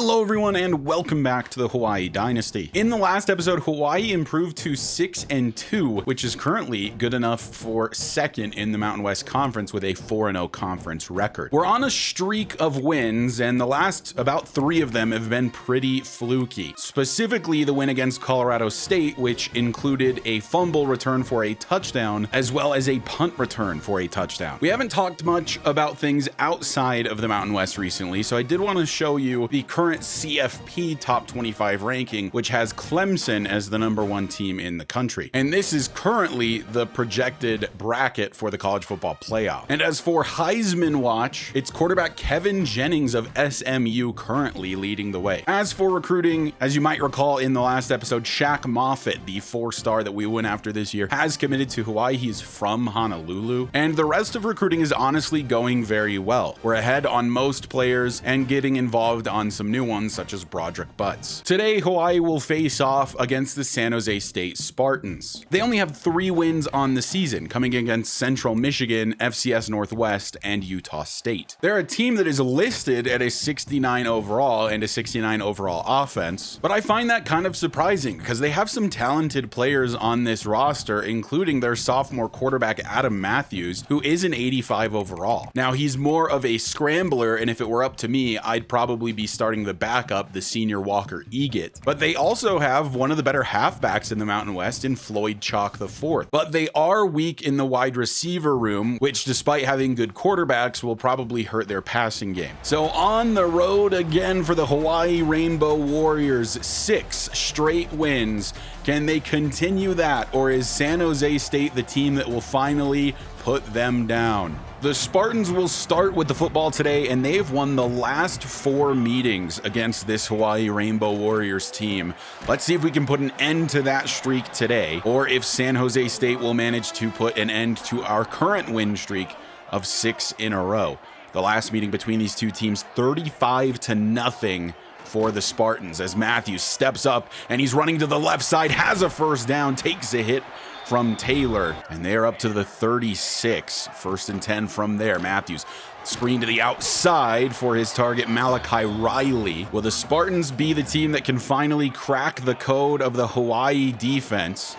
Hello everyone and welcome back to the Hawai'i Dynasty. In the last episode, Hawai'i improved to 6-2, which is currently good enough for second in the Mountain West Conference with a 4-0 conference record. We're on a streak of wins and the last about 3 of them have been pretty fluky. Specifically the win against Colorado State, which included a fumble return for a touchdown as well as a punt return for a touchdown. We haven't talked much about things outside of the Mountain West recently, so I did want to show you the current CFP top 25 ranking, which has Clemson as the #1 team in the country. And this is currently the projected bracket for the college football playoff. And as for Heisman watch, it's quarterback Kevin Jennings of SMU currently leading the way. As for recruiting, as you might recall in the last episode, Shaq Moffitt, the 4-star that we went after this year, has committed to Hawaii. He's from Honolulu. And the rest of recruiting is honestly going very well. We're ahead on most players and getting involved on some new ones such as Broderick Butts. Today, Hawaii will face off against the San Jose State Spartans. They only have 3 wins on the season, coming against Central Michigan, FCS Northwest, and Utah State. They're a team that is listed at a 69 overall and a 69 overall offense, but I find that kind of surprising because they have some talented players on this roster, including their sophomore quarterback Adam Matthews, who is an 85 overall. Now, he's more of a scrambler, and if it were up to me, I'd probably be starting the backup, the senior Walker Eget. But they also have one of the better halfbacks in the Mountain West in Floyd Chalk IV. But they are weak in the wide receiver room, which despite having good quarterbacks will probably hurt their passing game. So on the road again for the Hawaii Rainbow Warriors, 6 straight wins. Can they continue that, or is San Jose State the team that will finally put them down? The Spartans will start with the football today, and they've won the last 4 meetings against this Hawaii Rainbow Warriors team. Let's see if we can put an end to that streak today, or if San Jose State will manage to put an end to our current win streak of 6 in a row. The last meeting between these two teams, 35-0 for the Spartans, as Matthews steps up and he's running to the left side, has a first down, takes a hit from Taylor, and they're up to the 36. 1st and 10 from there. Matthews screen to the outside for his target Malachi Riley. Will the Spartans be the team that can finally crack the code of the Hawaii defense,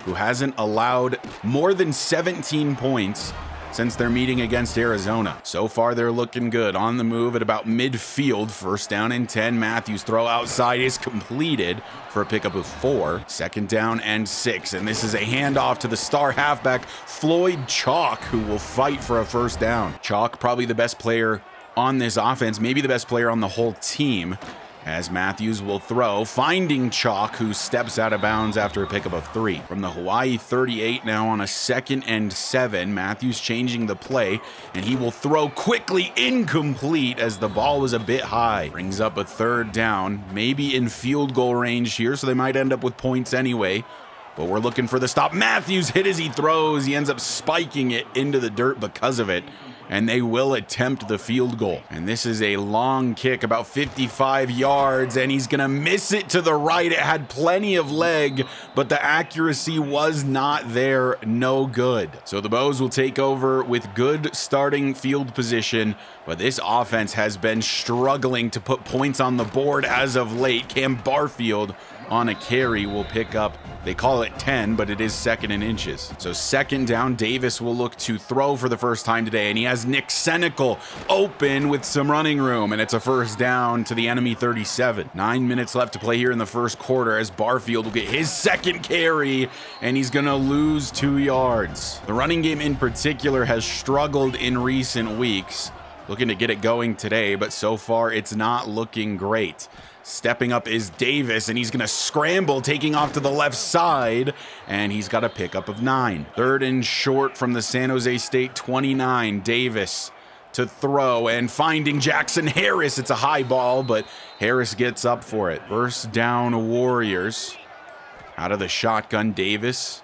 who hasn't allowed more than 17 points since their meeting against Arizona? So far, they're looking good. On the move at about midfield, 1st down and 10. Matthews throw outside is completed for a pickup of 4. 2nd down and 6. And this is a handoff to the star halfback, Floyd Chalk, who will fight for a 1st down. Chalk, probably the best player on this offense, maybe the best player on the whole team, as Matthews will throw, finding Chalk, who steps out of bounds after a pickup of 3. From the Hawaii 38 now on a 2nd and 7, Matthews changing the play, and he will throw quickly, incomplete as the ball was a bit high. Brings up a 3rd down, maybe in field goal range here, so they might end up with points anyway. But we're looking for the stop. Matthews hit as he throws. He ends up spiking it into the dirt because of it, and they will attempt the field goal. And this is a long kick, about 55 yards, and he's gonna miss it to the right. It had plenty of leg, but the accuracy was not there. No good. So the Bows will take over with good starting field position, but this offense has been struggling to put points on the board as of late. Cam Barfield on a carry will pick up, they call it 10, but it is 2nd and inches. So 2nd down, Davis will look to throw for the first time today, and he has Nick Senecal open with some running room, and it's a 1st down to the enemy 37. 9 minutes left to play here in the 1st quarter, as Barfield will get his 2nd carry, and he's gonna lose 2 yards. The running game in particular has struggled in recent weeks. Looking to get it going today, but so far it's not looking great. Stepping up is Davis, and he's going to scramble, taking off to the left side, and he's got a pickup of 9. 3rd and short from the San Jose State 29. Davis to throw and finding Jackson Harris. It's a high ball, but Harris gets up for it. 1st down Warriors. Out of the shotgun, Davis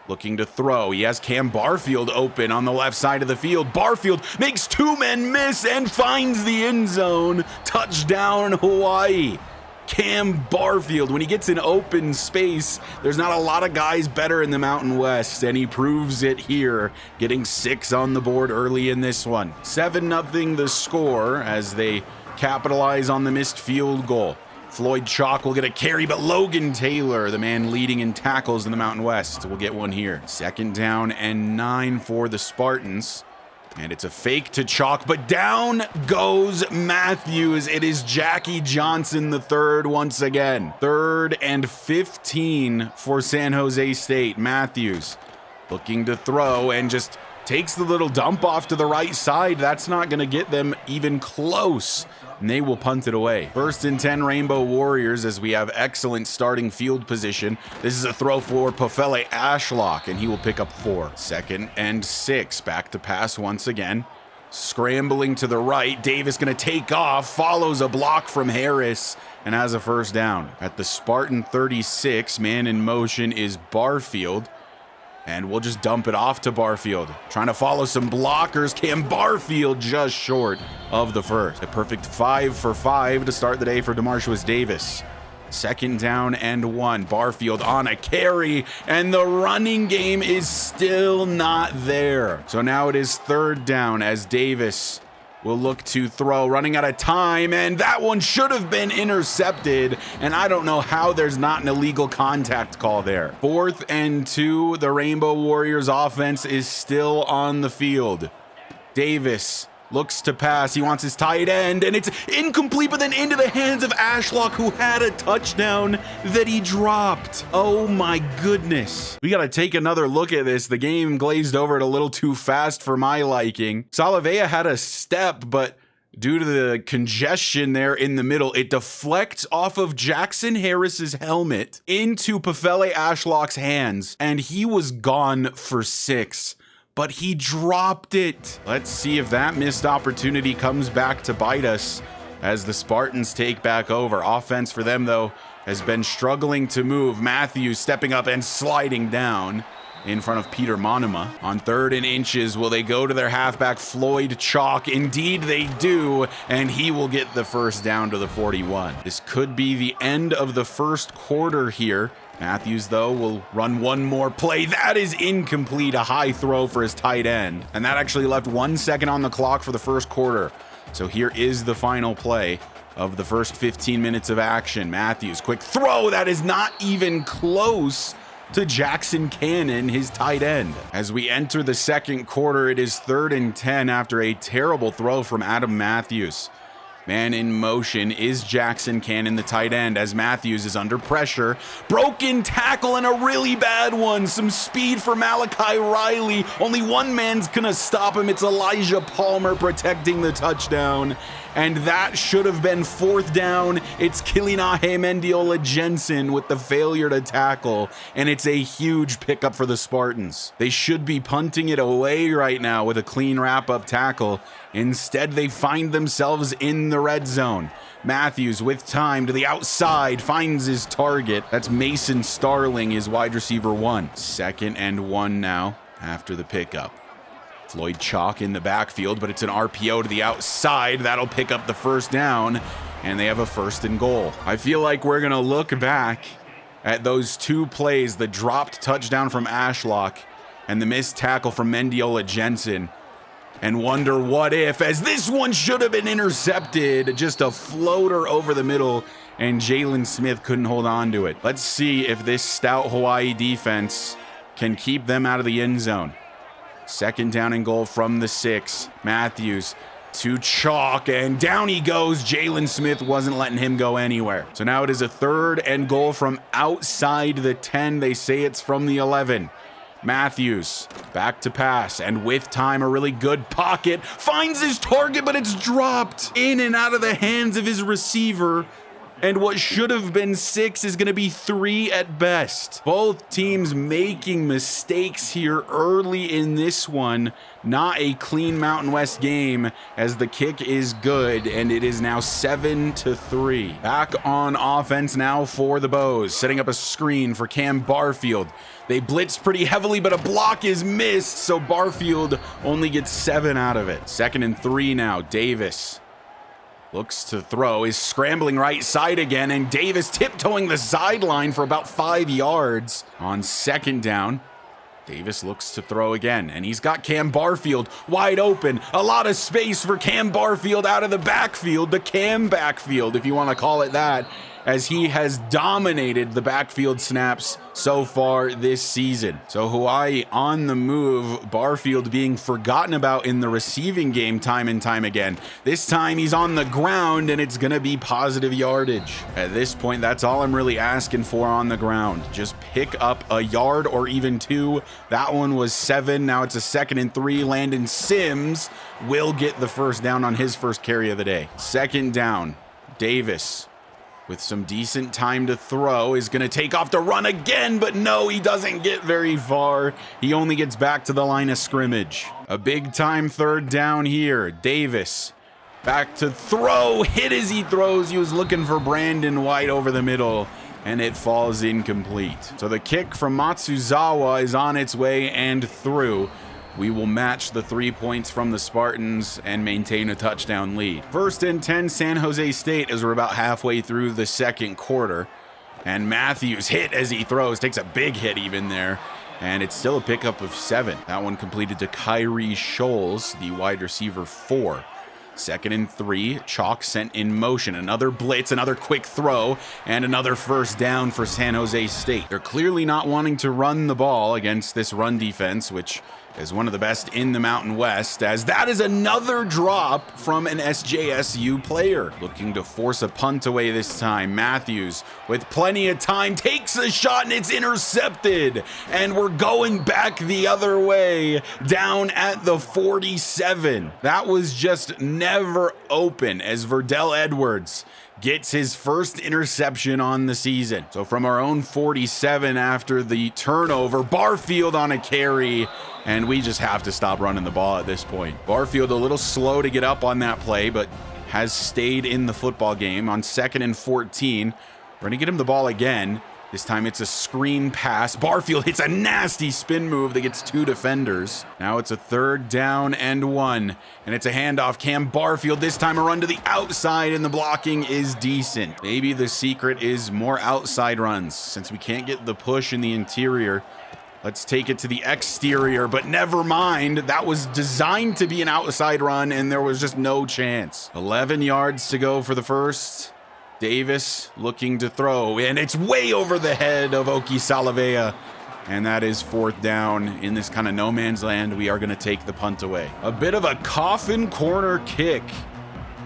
looking to throw. He has Cam Barfield open on the left side of the field. Barfield makes 2 men miss and finds the end zone. Touchdown, Hawaii. Cam Barfield, when he gets in open space, there's not a lot of guys better in the Mountain West, and he proves it here, getting 6 on the board early in this one. 7-0 the score as they capitalize on the missed field goal. Floyd Chalk will get a carry, but Logan Taylor, the man leading in tackles in the Mountain West, will get one here. 2nd down and 9 for the Spartans. And it's a fake to Chalk, but down goes Matthews. It is Jackie Johnson the third once again. 3rd and 15 for San Jose State. Matthews looking to throw and just takes the little dump off to the right side. That's not going to get them even close, and they will punt it away. 1st and 10 Rainbow Warriors as we have excellent starting field position. This is a throw for Pofele Ashlock, and he will pick up 4. 2nd and 6. Back to pass once again. Scrambling to the right. Davis going to take off. Follows a block from Harris and has a 1st down. At the Spartan 36, man in motion is Barfield. And we'll just dump it off to Barfield. Trying to follow some blockers. Cam Barfield just short of the 1st. A perfect 5 for 5 to start the day for DeMarshius Davis. 2nd down and 1. Barfield on a carry, and the running game is still not there. So now it is 3rd down as Davis will look to throw, running out of time, and that one should have been intercepted, and I don't know how there's not an illegal contact call there. 4th and 2, the Rainbow Warriors offense is still on the field. Davis looks to pass. He wants his tight end, and it's incomplete, but then into the hands of Ashlock, who had a touchdown that he dropped. Oh my goodness. We got to take another look at this. The game glazed over it a little too fast for my liking. Salavea had a step, but due to the congestion there in the middle, it deflects off of Jackson Harris's helmet into Pofele Ashlock's hands, and he was gone for 6. But he dropped it. Let's see if that missed opportunity comes back to bite us as the Spartans take back over. Offense for them, though, has been struggling to move. Matthews stepping up and sliding down in front of Peter Monema. On 3rd and inches, will they go to their halfback, Floyd Chalk? Indeed they do, and he will get the 1st down to the 41. This could be the end of the 1st quarter here. Matthews, though, will run one more play. That is incomplete, a high throw for his tight end. And that actually left 1 second on the clock for the 1st quarter. So here is the final play of the first 15 minutes of action. Matthews, quick throw. That is not even close to Jackson Cannon, his tight end. As we enter the 2nd quarter, it is 3rd and 10 after a terrible throw from Adam Matthews. Man in motion is Jackson Cannon, the tight end, as Matthews is under pressure. Broken tackle and a really bad one. Some speed for Malachi Riley. Only one man's gonna stop him. It's Elijah Palmer protecting the touchdown. And that should have been 4th down. It's Kilinahe Mendiola Jensen with the failure to tackle. And it's a huge pickup for the Spartans. They should be punting it away right now with a clean wrap-up tackle. Instead, they find themselves in the red zone. Matthews with time to the outside finds his target. That's Mason Starling, his wide receiver 1. 2nd and 1 now after the pickup. Floyd Chalk in the backfield, but it's an RPO to the outside. That'll pick up the 1st down, and they have a 1st and goal. I feel like we're going to look back at those 2 plays, the dropped touchdown from Ashlock and the missed tackle from Mendiola Jensen, and wonder what if, as this one should have been intercepted. Just a floater over the middle, and Jalen Smith couldn't hold on to it. Let's see if this stout Hawaii defense can keep them out of the end zone. 2nd down and goal from the 6. Matthews to Chalk, and down he goes. Jalen Smith wasn't letting him go anywhere. So now it is a 3rd and goal from outside the 10. They say it's from the 11. Matthews back to pass, and with time, a really good pocket. Finds his target, but it's dropped in and out of the hands of his receiver. And what should have been 6 is going to be 3 at best. Both teams making mistakes here early in this one. Not a clean Mountain West game, as the kick is good, and it is now 7-3. Back on offense now for the Bows, setting up a screen for Cam Barfield. They blitzed pretty heavily, but a block is missed, so Barfield only gets 7 out of it. 2nd and 3 now. Davis looks to throw, is scrambling right side again, and Davis tiptoeing the sideline for about 5 yards on 2nd down. Davis looks to throw again, and he's got Cam Barfield wide open. A lot of space for Cam Barfield out of the backfield, the Cam backfield, if you want to call it that, as he has dominated the backfield snaps so far this season. So Hawaii on the move, Barfield being forgotten about in the receiving game time and time again. This time he's on the ground, and it's gonna be positive yardage. At this point, that's all I'm really asking for on the ground. Just pick up a yard or even 2. That one was 7. Now it's a 2nd and 3. Landon Sims will get the first down on his first carry of the day. 2nd down, Davis, with some decent time to throw, is going to take off to run again, but no, he doesn't get very far. He only gets back to the line of scrimmage. A big time 3rd down here. Davis back to throw, hit as he throws. He was looking for Brandon White over the middle, and it falls incomplete. So the kick from Matsuzawa is on its way and through. We will match the 3 points from the Spartans and maintain a touchdown lead. 1st and 10, San Jose State, as we're about halfway through the 2nd quarter. And Matthews hit as he throws, takes a big hit even there. And it's still a pickup of 7. That one completed to Kyrie Scholes, the wide receiver 4. 2nd and 3, Chalk sent in motion. Another blitz, another quick throw, and another first down for San Jose State. They're clearly not wanting to run the ball against this run defense, which is one of the best in the Mountain West, as that is another drop from an SJSU player. Looking to force a punt away this time. Matthews, with plenty of time, takes a shot, and it's intercepted. And we're going back the other way, down at the 47. That was just never open, as Verdell Edwards gets his first interception on the season. So from our own 47 after the turnover, Barfield on a carry, and we just have to stop running the ball at this point. Barfield a little slow to get up on that play, but has stayed in the football game. On 2nd and 14, we're going to get him the ball again. This time it's a screen pass. Barfield hits a nasty spin move that gets 2 defenders. Now it's a 3rd down and 1, and it's a handoff. Cam Barfield, this time a run to the outside, and the blocking is decent. Maybe the secret is more outside runs. Since we can't get the push in the interior, let's take it to the exterior, but never mind. That was designed to be an outside run, and there was just no chance. 11 yards to go for the first. Davis looking to throw, and it's way over the head of Oki Salavea. And that is 4th down. In this kind of no man's land, we are going to take the punt away. A bit of a coffin corner kick,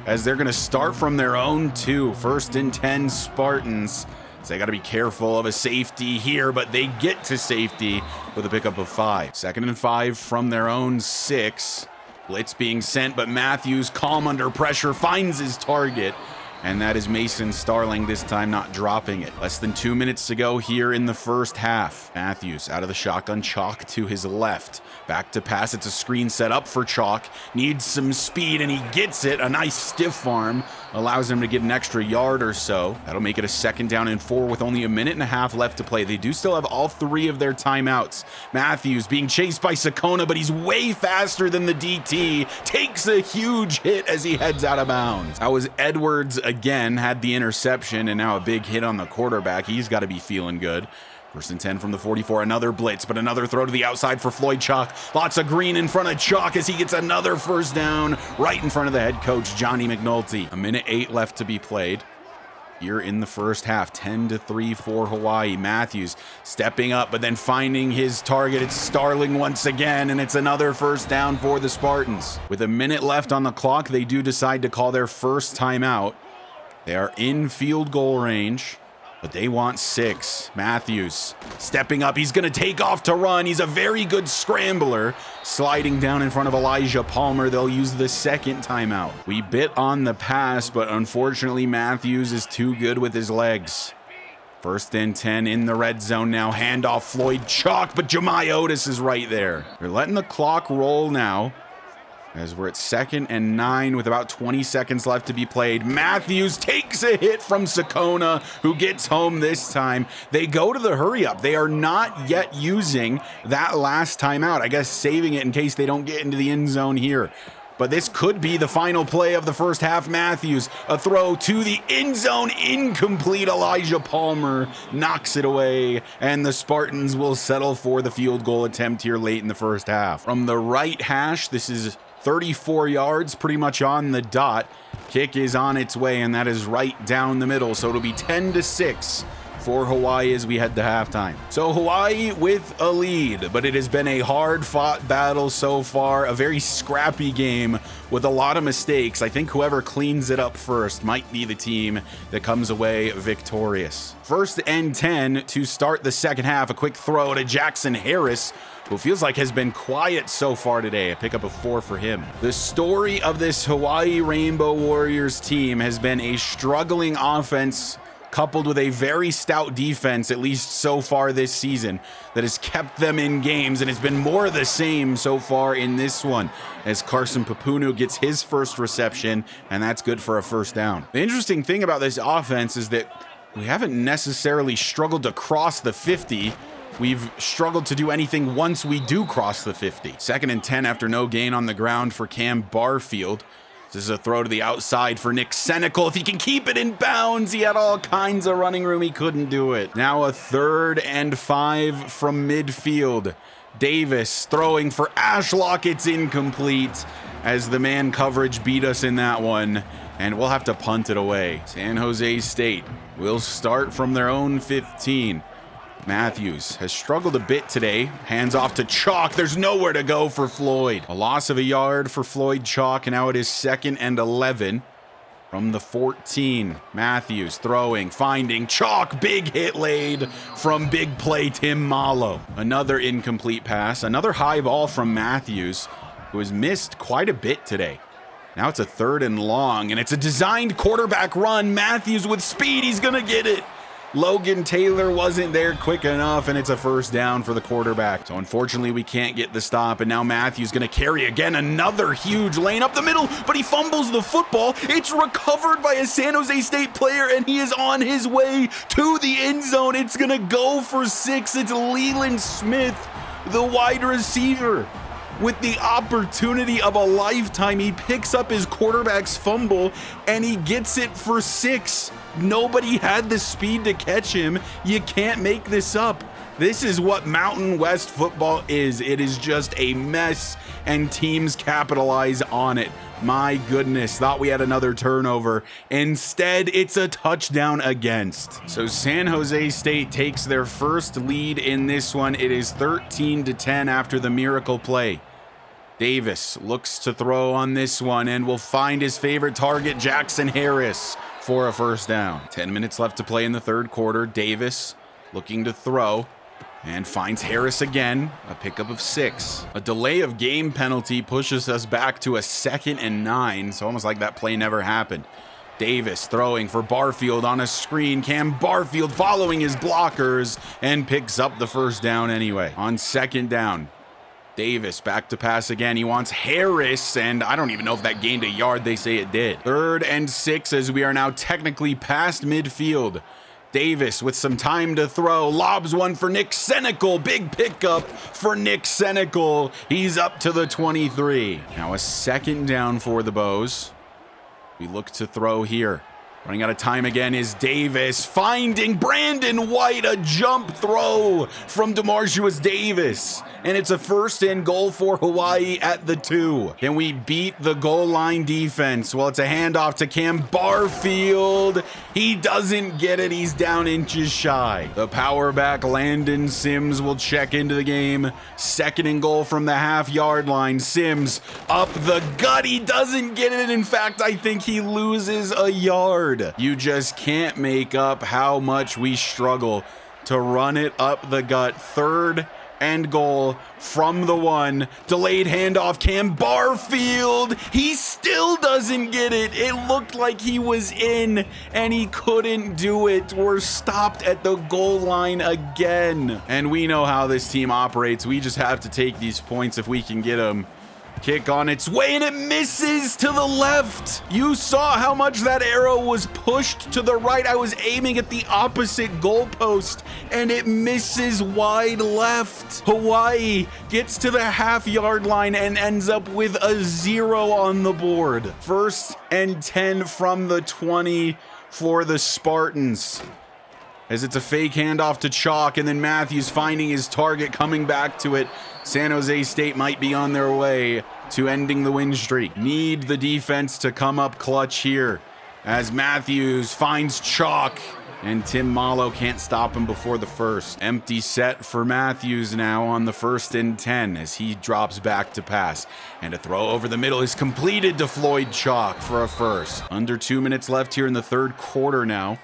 as they're going to start from their own 2. 1st and 10 Spartans. So they got to be careful of a safety here, but they get to safety with a pickup of 5. 2nd and 5 from their own 6. Blitz being sent, but Matthews, calm under pressure, finds his target. And that is Mason Starling, this time not dropping it. Less than 2 minutes to go here in the first half. Matthews out of the shotgun, Chalk to his left. Back to pass, it's a screen set up for Chalk. Needs some speed, and he gets it. A nice stiff arm allows him to get an extra yard or so. That'll make it a 2nd down and 4 with only a minute and a half left to play. They do still have all 3 of their timeouts. Matthews being chased by Sakona, but he's way faster than the DT. Takes a huge hit as he heads out of bounds. That was Edwards again, had the interception, and now a big hit on the quarterback. He's got to be feeling good. 1st and 10 from the 44, another blitz, but another throw to the outside for Floyd Chalk. Lots of green in front of Chalk as he gets another first down right in front of the head coach, Johnny McNulty. 1:08 left to be played here in the first half. 10-3 for Hawaii. Matthews stepping up, but then finding his target. It's Starling once again, and it's another first down for the Spartans. With a minute left on the clock, they do decide to call their first timeout. They are in field goal range, but they want 6. Matthews stepping up. He's going to take off to run. He's a very good scrambler. Sliding down in front of Elijah Palmer. They'll use the 2nd timeout. We bit on the pass, but unfortunately Matthews is too good with his legs. 1st and 10 in the red zone now. Handoff Floyd Chalk, but Jemai Otis is right there. They're letting the clock roll now, as we're at 2nd and 9 with about 20 seconds left to be played. Matthews takes a hit from Sakona, who gets home this time. They go to the hurry up. They are not yet using that last timeout. I guess saving it in case they don't get into the end zone here. but this could be the final play of the first half. Matthews, a throw to the end zone, incomplete. Elijah Palmer knocks it away, and the Spartans will settle for the field goal attempt here late in the first half. From the right hash, this is 34 yards, pretty much on the dot. Kick is on its way, and that is right down the middle, so it'll be 10-6 for Hawaii as we head to halftime. So Hawaii with a lead, but it has been a hard-fought battle so far, a very scrappy game with a lot of mistakes. I think whoever cleans it up first might be the team that comes away victorious. 1st and 10 to start the second half. A quick throw to Jackson Harris, who feels like has been quiet so far today. A pickup of 4 for him. The story of this Hawaii Rainbow Warriors team has been a struggling offense coupled with a very stout defense, at least so far this season, that has kept them in games, and it's been more of the same so far in this one, as Carson Papunu gets his first reception, and that's good for a first down. The interesting thing about this offense is that we haven't necessarily struggled to cross the 50. We've struggled to do anything once we do cross the 50. 2nd and 10 after no gain on the ground for Cam Barfield. This is a throw to the outside for Nick Senecal. If he can keep it in bounds, he had all kinds of running room. He couldn't do it. Now a 3rd and 5 from midfield. Davis throwing for Ashlock. It's incomplete as the man coverage beat us in that one, and we'll have to punt it away. San Jose State will start from their own 15. Matthews has struggled a bit today. Hands off to Chalk. There's nowhere to go for Floyd. A loss of a yard for Floyd Chalk, and now it is 2nd and 11 from the 14. Matthews throwing, finding Chalk. Big hit laid from big play Tim Malo. Another incomplete pass. Another high ball from Matthews, who has missed quite a bit today. Now it's a 3rd and long, and it's a designed quarterback run. Matthews with speed. He's going to get it. Logan Taylor wasn't there quick enough, and it's a first down for the quarterback. So unfortunately, we can't get the stop, and now Matthews going to carry again. Another huge lane up the middle, but he fumbles the football. It's recovered by a San Jose State player, and he is on his way to the end zone. It's going to go for 6. It's Leland Smith, the wide receiver, with the opportunity of a lifetime. He picks up his quarterback's fumble, and he gets it for 6. Nobody had the speed to catch him. You can't make this up. This is what Mountain West football is. It is just a mess, and teams capitalize on it. My goodness, thought we had another turnover. Instead, it's a touchdown against. So San Jose State takes their first lead in this one. It is 13-10 after the miracle play. Davis looks to throw on this one and will find his favorite target, Jackson Harris, for a first down. 10 minutes left to play in the 3rd quarter. Davis looking to throw and finds Harris again, a pickup of 6. A delay of game penalty pushes us back to a 2nd and 9. So almost like that play never happened. Davis throwing for Barfield on a screen. Cam Barfield following his blockers and picks up the first down anyway. On 2nd down, Davis back to pass again. He wants Harris, and I don't even know if that gained a yard. They say it did. 3rd and 6 as we are now technically past midfield. Davis with some time to throw, lobs one for Nick Senecal. Big pickup for Nick Senecal. He's up to the 23. Now a 2nd down for the Bows. We look to throw here. Running out of time again is Davis, finding Brandon White, a jump throw from DeMarcius Davis. And it's a 1st and goal for Hawaii at the 2. Can we beat the goal line defense? Well, it's a handoff to Cam Barfield. He doesn't get it. He's down inches shy. The power back Landon Sims will check into the game. 2nd and goal from the half-yard line. Sims up the gut. He doesn't get it. In fact, I think he loses a yard. You just can't make up how much we struggle to run it up the gut. 3rd and goal from the 1. Delayed handoff, Cam Barfield. He still doesn't get it. It looked like he was in, and he couldn't do it. We're stopped at the goal line again. And we know how this team operates. We just have to take these points if we can get them. Kick on its way, and it misses to the left. You saw how much that arrow was pushed to the right. I was aiming at the opposite goalpost, and it misses wide left. Hawaii gets to the half-yard line and ends up with a 0 on the board. 1st and 10 from the 20 for the Spartans, as it's a fake handoff to Chalk, and then Matthews finding his target, coming back to it. San Jose State might be on their way to ending the win streak. Need the defense to come up clutch here, as Matthews finds Chalk, and Tim Malo can't stop him before the first. Empty set for Matthews now on the 1st and 10 as he drops back to pass. And a throw over the middle is completed to Floyd Chalk for a first. Under 2 minutes left here in the 3rd quarter now.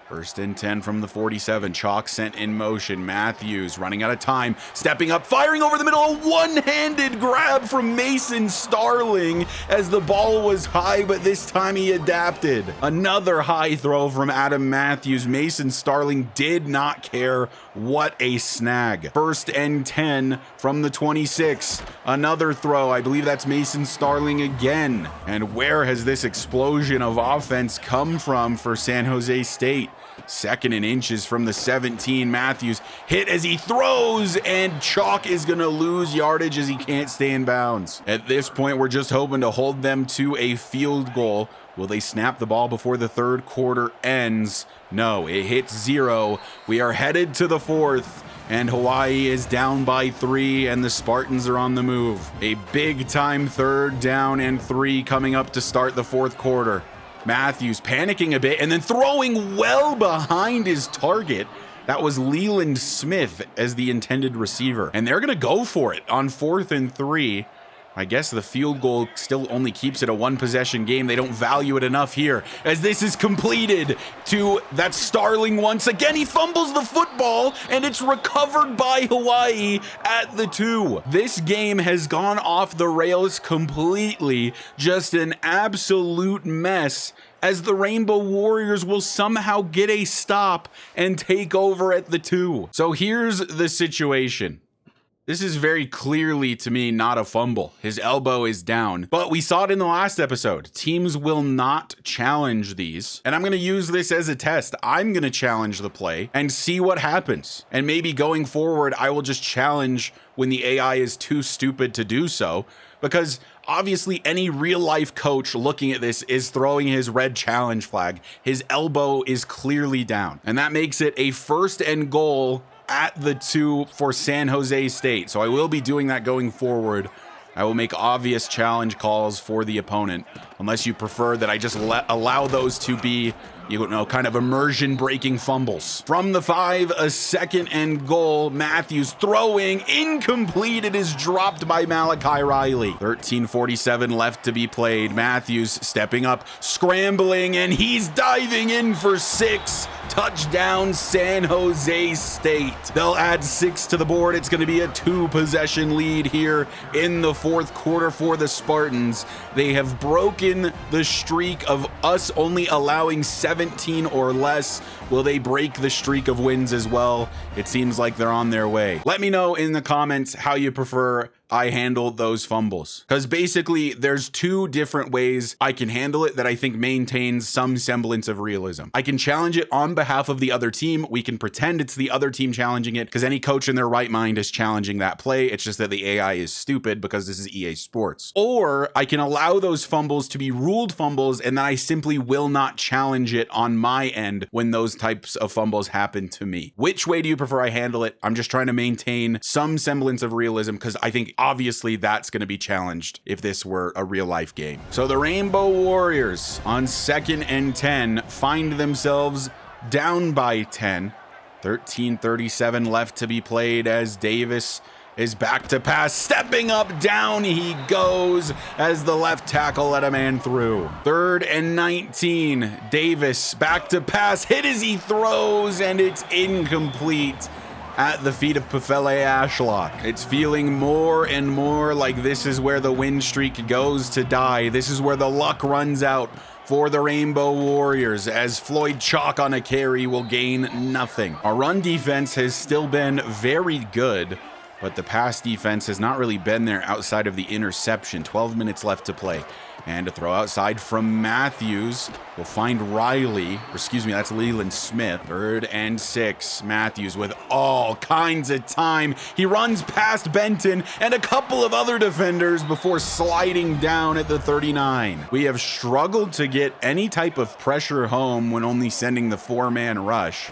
1st and 10 from the 47. Chalk sent in motion. Matthews running out of time, stepping up, firing over the middle. A one-handed grab from Mason Starling as the ball was high, but this time he adapted. Another high throw from Adam Matthews. Mason Starling did not care. What a snag. 1st and 10 from the 26. Another throw. I believe that's Mason Starling again. And where has this explosion of offense come from for San Jose State? 2nd and inches from the 17. Matthews hit as he throws, and Chalk is going to lose yardage as he can't stay in bounds. At this point, we're just hoping to hold them to a field goal. Will they snap the ball before the 3rd quarter ends? No, it hits 0. We are headed to the 4th, and Hawaii is down by 3, and the Spartans are on the move. A big-time 3rd down and 3 coming up to start the 4th quarter. Matthews panicking a bit and then throwing well behind his target. That was Leland Smith as the intended receiver. And they're going to go for it on 4th and 3. I guess the field goal still only keeps it a 1-possession game. They don't value it enough here as this is completed to that Starling once again. He fumbles the football and it's recovered by Hawaii at the 2. This game has gone off the rails completely. Just an absolute mess, as the Rainbow Warriors will somehow get a stop and take over at the 2. So here's the situation. This is very clearly, to me, not a fumble. His elbow is down, but we saw it in the last episode. Teams will not challenge these, and I'm going to use this as a test. I'm going to challenge the play and see what happens. And maybe going forward, I will just challenge when the AI is too stupid to do so, because obviously any real-life coach looking at this is throwing his red challenge flag. His elbow is clearly down, and that makes it a 1st and goal at the 2 for San Jose State. So I will be doing that going forward. I will make obvious challenge calls for the opponent, unless you prefer that I just allow those to be, you know, kind of immersion breaking fumbles. From the 5, a 2nd and goal. Matthews throwing, incomplete. It is dropped by Malachi Riley. 13:47 left to be played. Matthews stepping up, scrambling, and he's diving in for 6. Touchdown, San Jose State. They'll add 6 to the board. It's going to be a 2-possession lead here in the 4th quarter for the Spartans. They have broken the streak of us only allowing 17 or less. Will they break the streak of wins as well? It seems like they're on their way. Let me know in the comments how you prefer I handle those fumbles, because basically there's 2 different ways I can handle it that I think maintains some semblance of realism. I can challenge it on behalf of the other team. We can pretend it's the other team challenging it, because any coach in their right mind is challenging that play. It's just that the AI is stupid because this is EA Sports. Or I can allow those fumbles to be ruled fumbles, and then I simply will not challenge it on my end when those types of fumbles happen to me. Which way do you prefer I handle it? I'm just trying to maintain some semblance of realism, because I think obviously that's going to be challenged if this were a real life game. So the Rainbow Warriors on 2nd and 10 find themselves down by 10. 13:37 left to be played as Davis is back to pass, stepping up, down he goes as the left tackle let a man through. 3rd and 19, Davis back to pass, hit as he throws, and it's incomplete at the feet of Pefele Ashlock. It's feeling more and more like this is where the win streak goes to die. This is where the luck runs out for the Rainbow Warriors, as Floyd Chalk on a carry will gain nothing. Our run defense has still been very good. but the pass defense has not really been there outside of the interception. 12 minutes left to play. And a throw outside from Matthews will find Riley. Or excuse me, that's Leland Smith. 3rd and 6. Matthews with all kinds of time. He runs past Benton and a couple of other defenders before sliding down at the 39. We have struggled to get any type of pressure home when only sending the 4-man rush.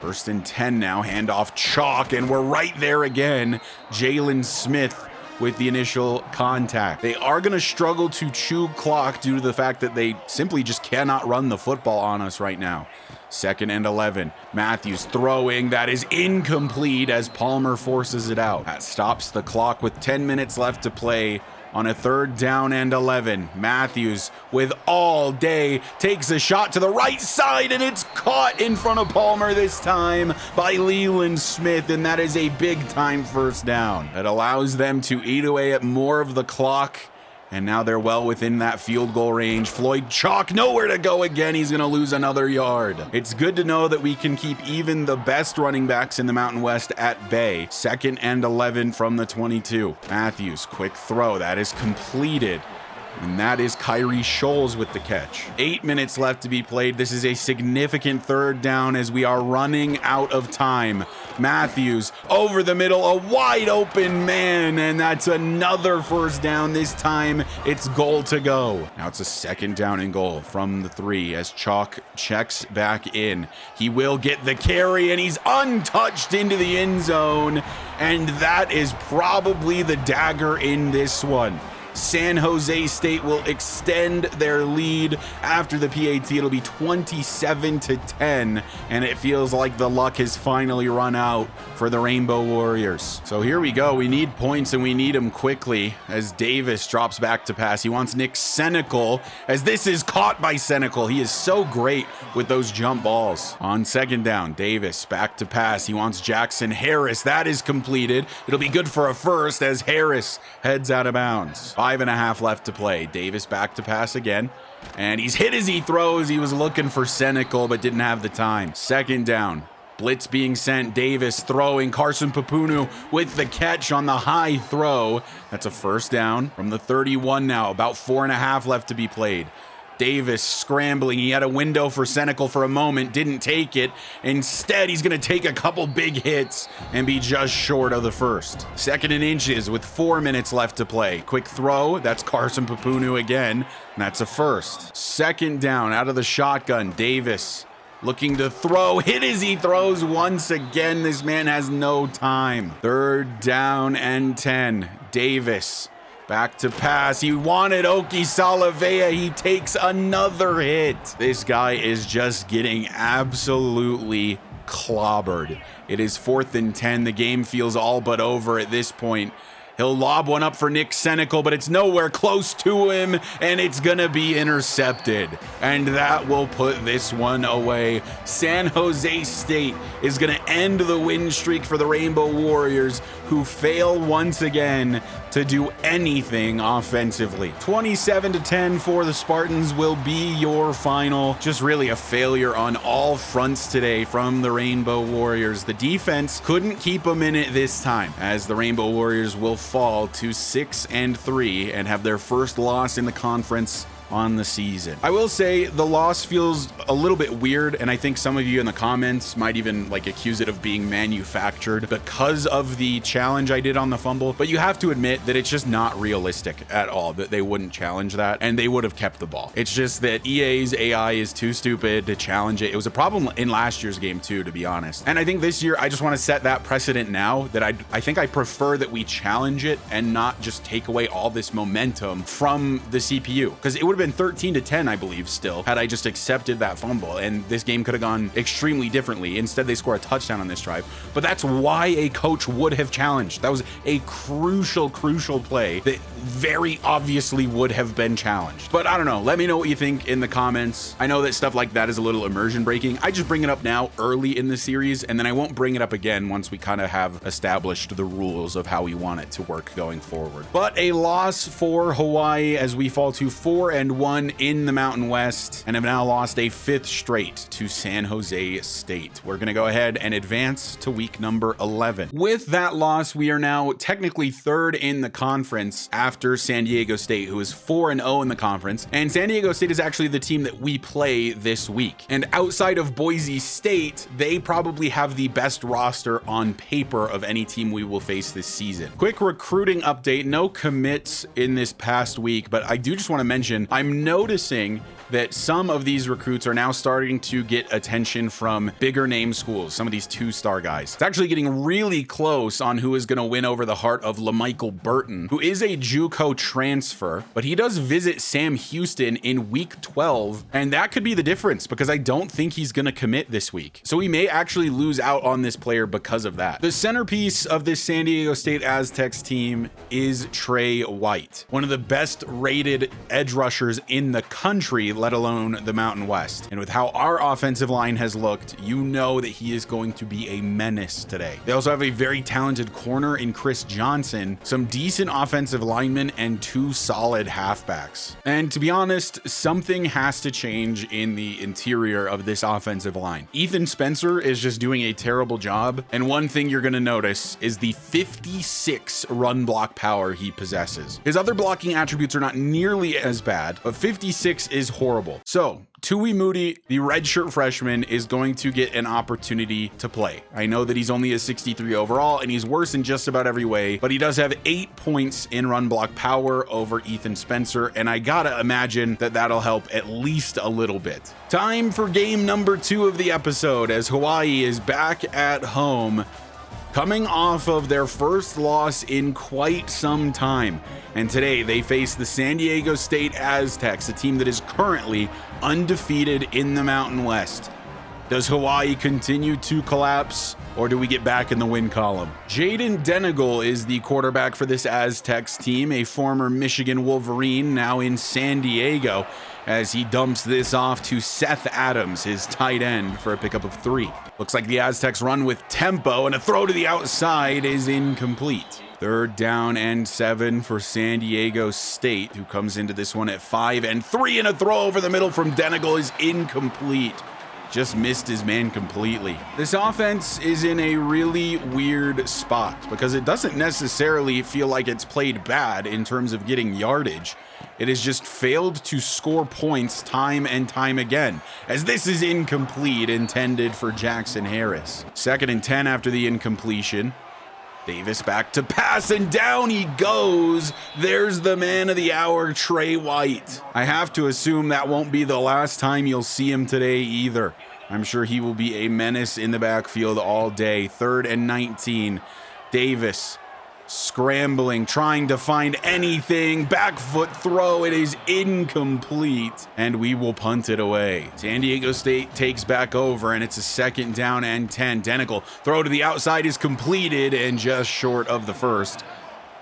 1st and 10 now, handoff Chalk, and we're right there again. Jalen Smith with the initial contact. They are going to struggle to chew clock due to the fact that they simply just cannot run the football on us right now. 2nd and 11. Matthews throwing. That is incomplete as Palmer forces it out. That stops the clock with 10 minutes left to play. On a 3rd down and 11, Matthews with all day takes a shot to the right side, and it's caught in front of Palmer this time by Leland Smith, and that is a big-time 1st down. It allows them to eat away at more of the clock, and now they're well within that field goal range. Floyd Chalk, nowhere to go again. He's going to lose another yard. It's good to know that we can keep even the best running backs in the Mountain West at bay. 2nd and 11 from the 22. Matthews, quick throw. That is completed. And that is Kyrie Scholes with the catch. 8 minutes left to be played. This is a significant 3rd down as we are running out of time. Matthews over the middle, a wide open man, and that's another 1st down. This time it's goal to go. Now it's a 2nd down and goal from the 3 as Chalk checks back in. He will get the carry, and he's untouched into the end zone, and that is probably the dagger in this one. San Jose State will extend their lead after the PAT. It'll be 27-10, and it feels like the luck has finally run out for the Rainbow Warriors. So here we go. We need points, and we need them quickly as Davis drops back to pass. He wants Nick Senecal, as this is caught by Senecal. He is so great with those jump balls. On 2nd down, Davis back to pass. He wants Jackson Harris. That is completed. It'll be good for a 1st as Harris heads out of bounds. 5.5 left to play. Davis back to pass again. And he's hit as he throws. He was looking for Senecal, but didn't have the time. 2nd down. Blitz being sent. Davis throwing. Carson Papunu with the catch on the high throw. That's a 1st down from the 31 now. About 4.5 left to be played. Davis scrambling. He had a window for Senecal for a moment, didn't take it. Instead, he's going to take a couple big hits and be just short of the 1st. 2nd and inches with 4 minutes left to play. Quick throw. That's Carson Papunu again. And that's a 1st. 2nd down out of the shotgun. Davis looking to throw. Hit as he throws once again. This man has no time. 3rd down and 10. Davis back to pass. He wanted Oki Salavea. He takes another hit. This guy is just getting absolutely clobbered. It is 4th and 10. The game feels all but over at this point. He'll lob one up for Nick Senecal, but it's nowhere close to him, and it's going to be intercepted. And that will put this one away. San Jose State is going to end the win streak for the Rainbow Warriors, who fail once again to do anything offensively. 27-10 for the Spartans will be your final. Just really a failure on all fronts today from the Rainbow Warriors. The defense couldn't keep them in it this time, as the Rainbow Warriors will fall to 6-3 and have their first loss in the conference on the season. I will say the loss feels a little bit weird, and I think some of you in the comments might even accuse it of being manufactured because of the challenge I did on the fumble, but you have to admit that it's just not realistic at all that they wouldn't challenge that, and they would have kept the ball. It's just that EA's AI is too stupid to challenge it. It was a problem in last year's game too, to be honest, and I think this year I just want to set that precedent now that I think I prefer that we challenge it and not just take away all this momentum from the CPU, because it would have been 13-10, I believe, still, had I just accepted that fumble, and this game could have gone extremely differently. Instead, they score a touchdown on this drive, but that's why a coach would have challenged. That was a crucial play that very obviously would have been challenged. But I don't know. Let me know what you think in the comments. I know that stuff like that is a little immersion breaking. I just bring it up now early in the series, and then I won't bring it up again once we kind of have established the rules of how we want it to work going forward. But a loss for Hawaii as we fall to 4-0 4-1 in the Mountain West and have now lost a 5th straight to San Jose State. We're going to go ahead and advance to week number 11. With that loss, we are now technically 3rd in the conference after San Diego State, who is 4-0 in the conference. And San Diego State is actually the team that we play this week. And outside of Boise State, they probably have the best roster on paper of any team we will face this season. Quick recruiting update, no commits in this past week, but I do just want to mention, I'm noticing that some of these recruits are now starting to get attention from bigger name schools, some of these 2-star guys. It's actually getting really close on who is going to win over the heart of LaMichael Burton, who is a JUCO transfer, but he does visit Sam Houston in week 12, and that could be the difference because I don't think he's going to commit this week. So we may actually lose out on this player because of that. The centerpiece of this San Diego State Aztecs team is Trey White, one of the best rated edge rushers in the country, let alone the Mountain West. And with how our offensive line has looked, you know that he is going to be a menace today. They also have a very talented corner in Chris Johnson, some decent offensive linemen, and 2 solid halfbacks. And to be honest, something has to change in the interior of this offensive line. Ethan Spencer is just doing a terrible job. And one thing you're going to notice is the 56 run block power he possesses. His other blocking attributes are not nearly as bad, but 56 is horrible. So Tui Moody, the redshirt freshman, is going to get an opportunity to play. I know that he's only a 63 overall and he's worse in just about every way, but he does have 8 points in run block power over Ethan Spencer, and I gotta imagine that that'll help at least a little bit. Time for game number 2 of the episode as Hawaii is back at home, coming off of their first loss in quite some time. And today they face the San Diego State Aztecs, a team that is currently undefeated in the Mountain West. Does Hawaii continue to collapse, or do we get back in the win column? Jaden Denegal is the quarterback for this Aztecs team, a former Michigan Wolverine, now in San Diego, as he dumps this off to Seth Adams, his tight end, for a pickup of 3. Looks like the Aztecs run with tempo, and a throw to the outside is incomplete. 3rd down and 7 for San Diego State, who comes into this one at 5 and 3, and a throw over the middle from Denegal is incomplete. Just missed his man completely. This offense is in a really weird spot because it doesn't necessarily feel like it's played bad in terms of getting yardage. It has just failed to score points time and time again, as this is incomplete, intended for Jackson Harris. 2nd and 10 after the incompletion. Davis back to pass, and down he goes. There's the man of the hour, Trey White. I have to assume that won't be the last time you'll see him today either. I'm sure he will be a menace in the backfield all day. 3rd and 19. Davis scrambling, trying to find anything. Back foot throw. It is incomplete, and we will punt it away. San Diego State takes back over, and it's a 2nd down and 10. Denegal throw to the outside is completed, and just short of the first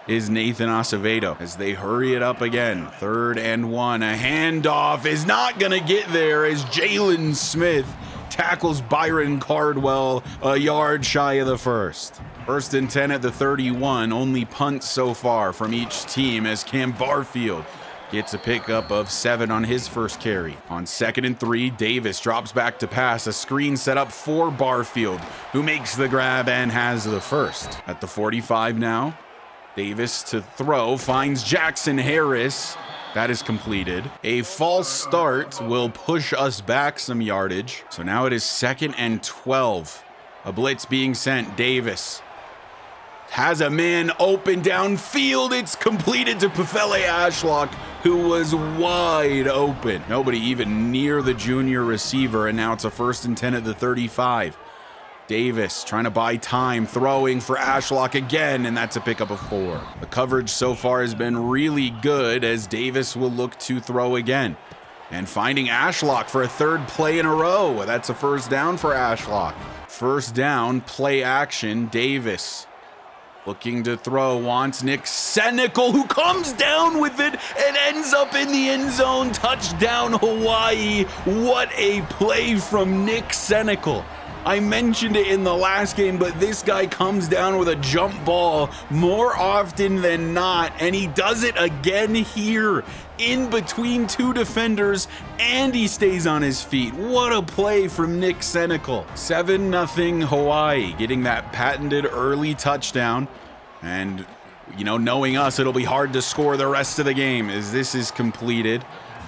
is Nathan Acevedo as they hurry it up again. 3rd and 1. A handoff is not going to get there as Jalen Smith tackles Byron Cardwell a yard shy of the first. 1st and 10 at the 31. Only punts so far from each team as Cam Barfield gets a pickup of 7 on his first carry. On 2nd and 3, Davis drops back to pass. A screen set up for Barfield, who makes the grab and has the first. At the 45 now, Davis to throw, finds Jackson Harris. That is completed. A false start will push us back some yardage. So now it is 2nd and 12. A blitz being sent. Davis has a man open downfield. It's completed to Pefele Ashlock, who was wide open. Nobody even near the junior receiver, and now it's a 1st and 10 at the 35. Davis trying to buy time, throwing for Ashlock again, and that's a pickup of 4. The coverage so far has been really good as Davis will look to throw again. And finding Ashlock for a 3rd play in a row. That's a 1st down for Ashlock. 1st down, play action. Davis looking to throw, wants Nick Senecal, who comes down with it and ends up in the end zone. Touchdown Hawaii. What a play from Nick Senecal. I mentioned it in the last game, but this guy comes down with a jump ball more often than not, and he does it again here in between two defenders, and he stays on his feet. What a play from Nick Senecal. 7-0 Hawaii, getting that patented early touchdown. And, you know, knowing us, it'll be hard to score the rest of the game as this is completed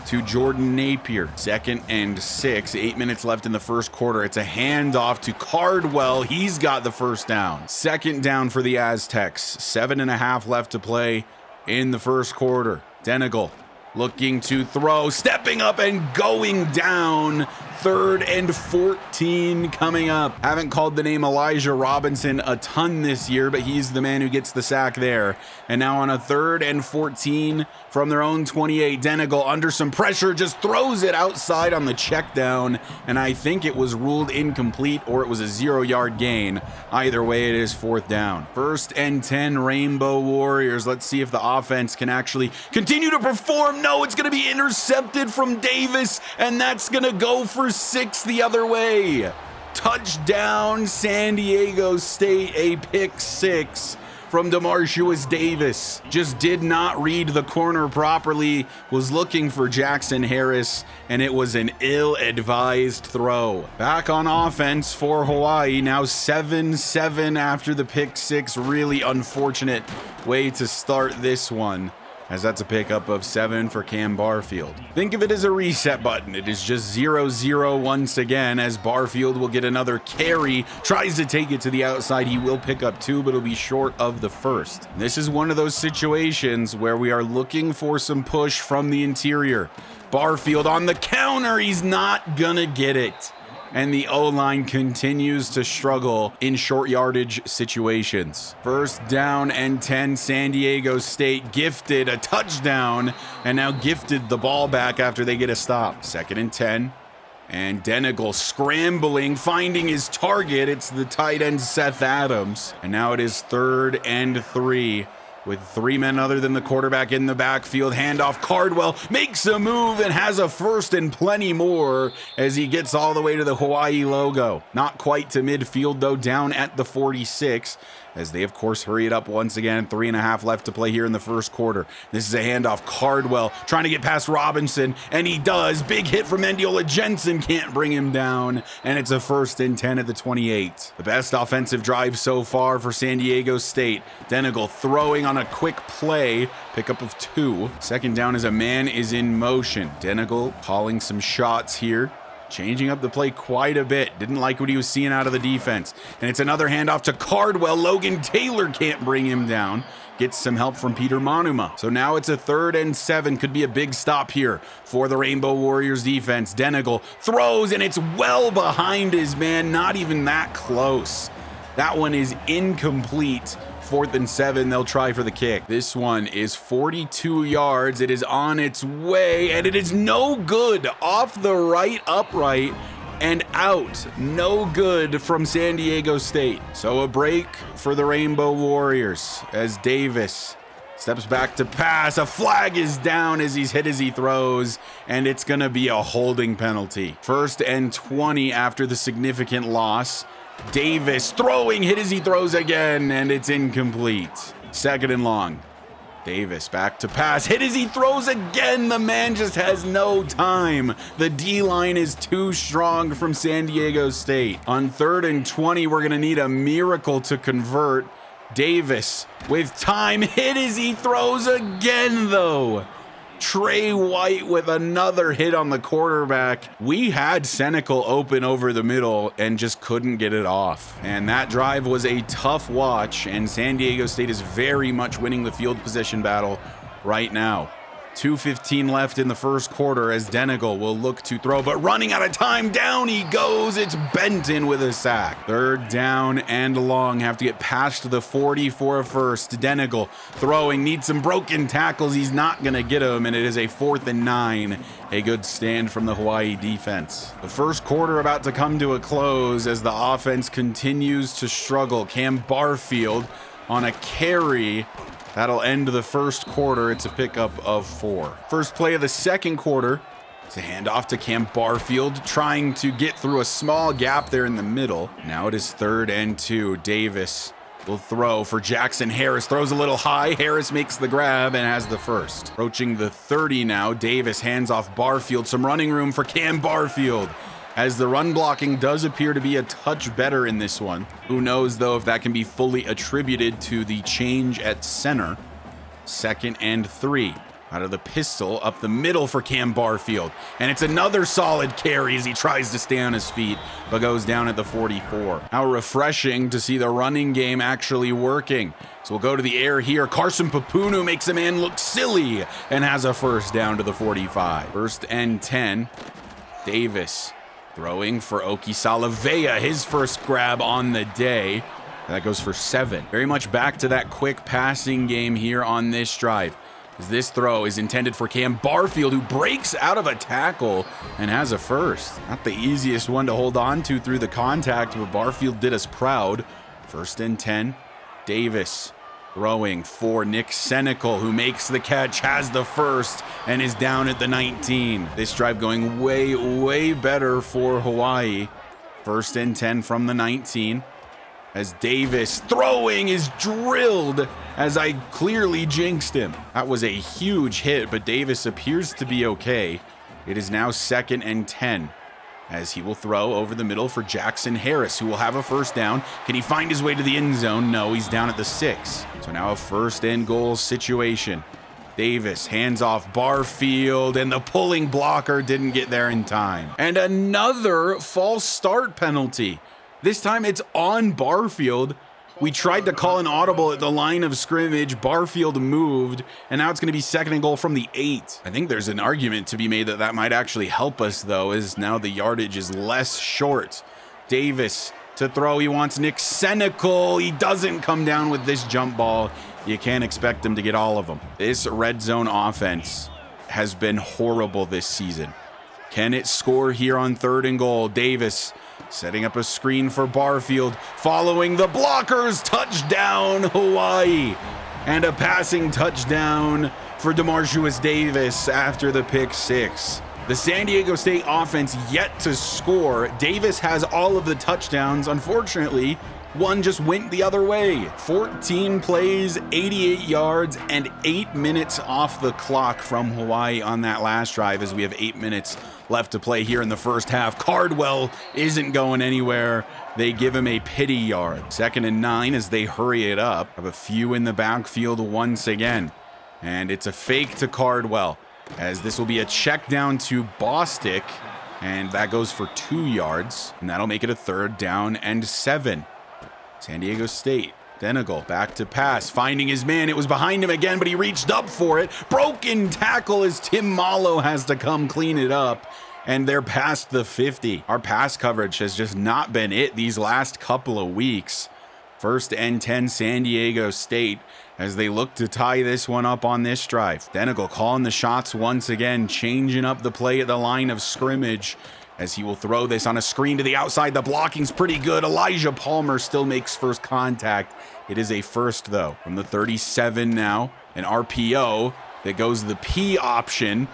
to Jordan Napier. 2nd and 6, 8 minutes left in the first quarter. It's a handoff to Cardwell. He's got the first down. 2nd down for the Aztecs. 7.5 left to play in the first quarter. Denegal looking to throw, stepping up and going down. 3rd and 14 coming up. Haven't called the name Elijah Robinson a ton this year, but he's the man who gets the sack there. And now on a 3rd and 14 from their own 28, Denegal under some pressure just throws it outside on the check down, and I think it was ruled incomplete or it was a 0-yard gain. Either way, it is 4th down. 1st and 10 Rainbow Warriors. Let's see if the offense can actually continue to perform. No, it's going to be intercepted from Davis, and that's going to go for 6 the other way. Touchdown San Diego State, a pick 6 from DeMarcius Davis. Just did not read the corner properly, was looking for Jackson Harris, and it was an ill-advised throw. Back on offense for Hawaii, now 7-7 after the pick 6. Really unfortunate way to start this one, as that's a pickup of 7 for Cam Barfield. Think of it as a reset button. It is just 0-0 once again, as Barfield will get another carry, tries to take it to the outside. He will pick up 2, but it'll be short of the first. This is one of those situations where we are looking for some push from the interior. Barfield on the counter. He's not gonna get it. And the O-line continues to struggle in short yardage situations. 1st down and 10, San Diego State gifted a touchdown, and now gifted the ball back after they get a stop. 2nd and 10, and Denegal scrambling, finding his target. It's the tight end Seth Adams. And now it is 3rd and 3. With 3 men other than the quarterback in the backfield. Handoff, Cardwell makes a move and has a first and plenty more as he gets all the way to the Hawaii logo. Not quite to midfield though, down at the 46, as they of course hurry it up once again. 3.5 left to play here in the first quarter. This is a handoff, Cardwell trying to get past Robinson, and he does. Big hit from Mendiola. Jensen can't bring him down, and it's a 1st and 10 at the 28. The best offensive drive so far for San Diego State. Denegal throwing on a quick play, pickup of 2. 2nd down as a man is in motion. Denegal calling some shots here, changing up the play quite a bit. Didn't like what he was seeing out of the defense. And it's another handoff to Cardwell. Logan Taylor can't bring him down. Gets some help from Peter Monuma. So now it's a 3rd and 7. Could be a big stop here for the Rainbow Warriors defense. Denegal throws, and it's well behind his man. Not even that close. That one is incomplete. 4th and 7, they'll try for the kick. This one is 42 yards. It is on its way, and it is no good. Off the right upright and out. No good from San Diego State. So a break for the Rainbow Warriors as Davis steps back to pass. A flag is down as he's hit as he throws, and it's going to be a holding penalty. 1st and 20 after the significant loss. Davis throwing, hit as he throws again, and it's incomplete. 2nd and long. Davis back to pass, hit as he throws again. The man just has no time. The D-line is too strong from San Diego State. On 3rd and 20, we're going to need a miracle to convert. Davis with time, hit as he throws again, though. Trey White with another hit on the quarterback. We had Senecal open over the middle and just couldn't get it off. And that drive was a tough watch, and San Diego State is very much winning the field position battle right now. 2:15 left in the first quarter as Denegal will look to throw, but running out of time, down he goes. It's Benton with a sack. 3rd down and long. Have to get past the 40 for a first. Denegal throwing, needs some broken tackles. He's not going to get them, and it is a 4th and 9. A good stand from the Hawaii defense. The first quarter about to come to a close as the offense continues to struggle. Cam Barfield on a carry. That'll end the first quarter. It's a pickup of 4. First play of the second quarter. It's a handoff to Cam Barfield, trying to get through a small gap there in the middle. Now it is 3rd and 2. Davis will throw for Jackson Harris. Throws a little high. Harris makes the grab and has the first. Approaching the 30 now. Davis hands off Barfield. Some running room for Cam Barfield, as the run blocking does appear to be a touch better in this one. Who knows, though, if that can be fully attributed to the change at center. 2nd and 3. Out of the pistol, up the middle for Cam Barfield. And it's another solid carry as he tries to stay on his feet, but goes down at the 44. How refreshing to see the running game actually working. So we'll go to the air here. Carson Papunu makes a man look silly and has a first down to the 45. 1st and 10. Davis throwing for Oki Salavea, his first grab on the day. That goes for 7. Very much back to that quick passing game here on this drive. This throw is intended for Cam Barfield, who breaks out of a tackle and has a first. Not the easiest one to hold on to through the contact, but Barfield did us proud. 1st and 10. Davis throwing for Nick Senecal, who makes the catch, has the first, and is down at the 19. This drive going way, way better for Hawaii. 1st and 10 from the 19. As Davis throwing is drilled, as I clearly jinxed him. That was a huge hit, but Davis appears to be okay. It is now 2nd and 10, as he will throw over the middle for Jackson Harris, who will have a first down. Can he find his way to the end zone? No, he's down at the 6. So now a 1st and goal situation. Davis hands off Barfield, and the pulling blocker didn't get there in time. And another false start penalty. This time it's on Barfield. We tried to call an audible at the line of scrimmage. Barfield moved, and now it's going to be 2nd and goal from the 8. I think there's an argument to be made that that might actually help us, though, as now the yardage is less short. Davis to throw. He wants Nick Senecal. He doesn't come down with this jump ball. You can't expect him to get all of them. This red zone offense has been horrible this season. Can it score here on 3rd and goal? Davis setting up a screen for Barfield, following the blockers. Touchdown, Hawaii. And a passing touchdown for DeMarcus Davis after the pick 6. The San Diego State offense yet to score. Davis has all of the touchdowns. Unfortunately, one just went the other way. 14 plays, 88 yards, and 8 minutes off the clock from Hawaii on that last drive, as we have 8 minutes left to play here in the first half. Cardwell isn't going anywhere. They give him a pity yard. 2nd and 9 as they hurry it up. Have a few in the backfield once again. And it's a fake to Cardwell, as this will be a check down to Bostic, and that goes for 2 yards. And that'll make it a 3rd down and 7. San Diego State. Denegal back to pass, finding his man. It was behind him again, but he reached up for it. Broken tackle as Tim Malo has to come clean it up, and they're past the 50. Our pass coverage has just not been it these last couple of weeks. 1st and 10 San Diego State, as they look to tie this one up on this drive. Denegal calling the shots once again, changing up the play at the line of scrimmage, as he will throw this on a screen to the outside. The blocking's pretty good. Elijah Palmer still makes first contact. It is a first, though. From the 37 now, an RPO that goes the P option,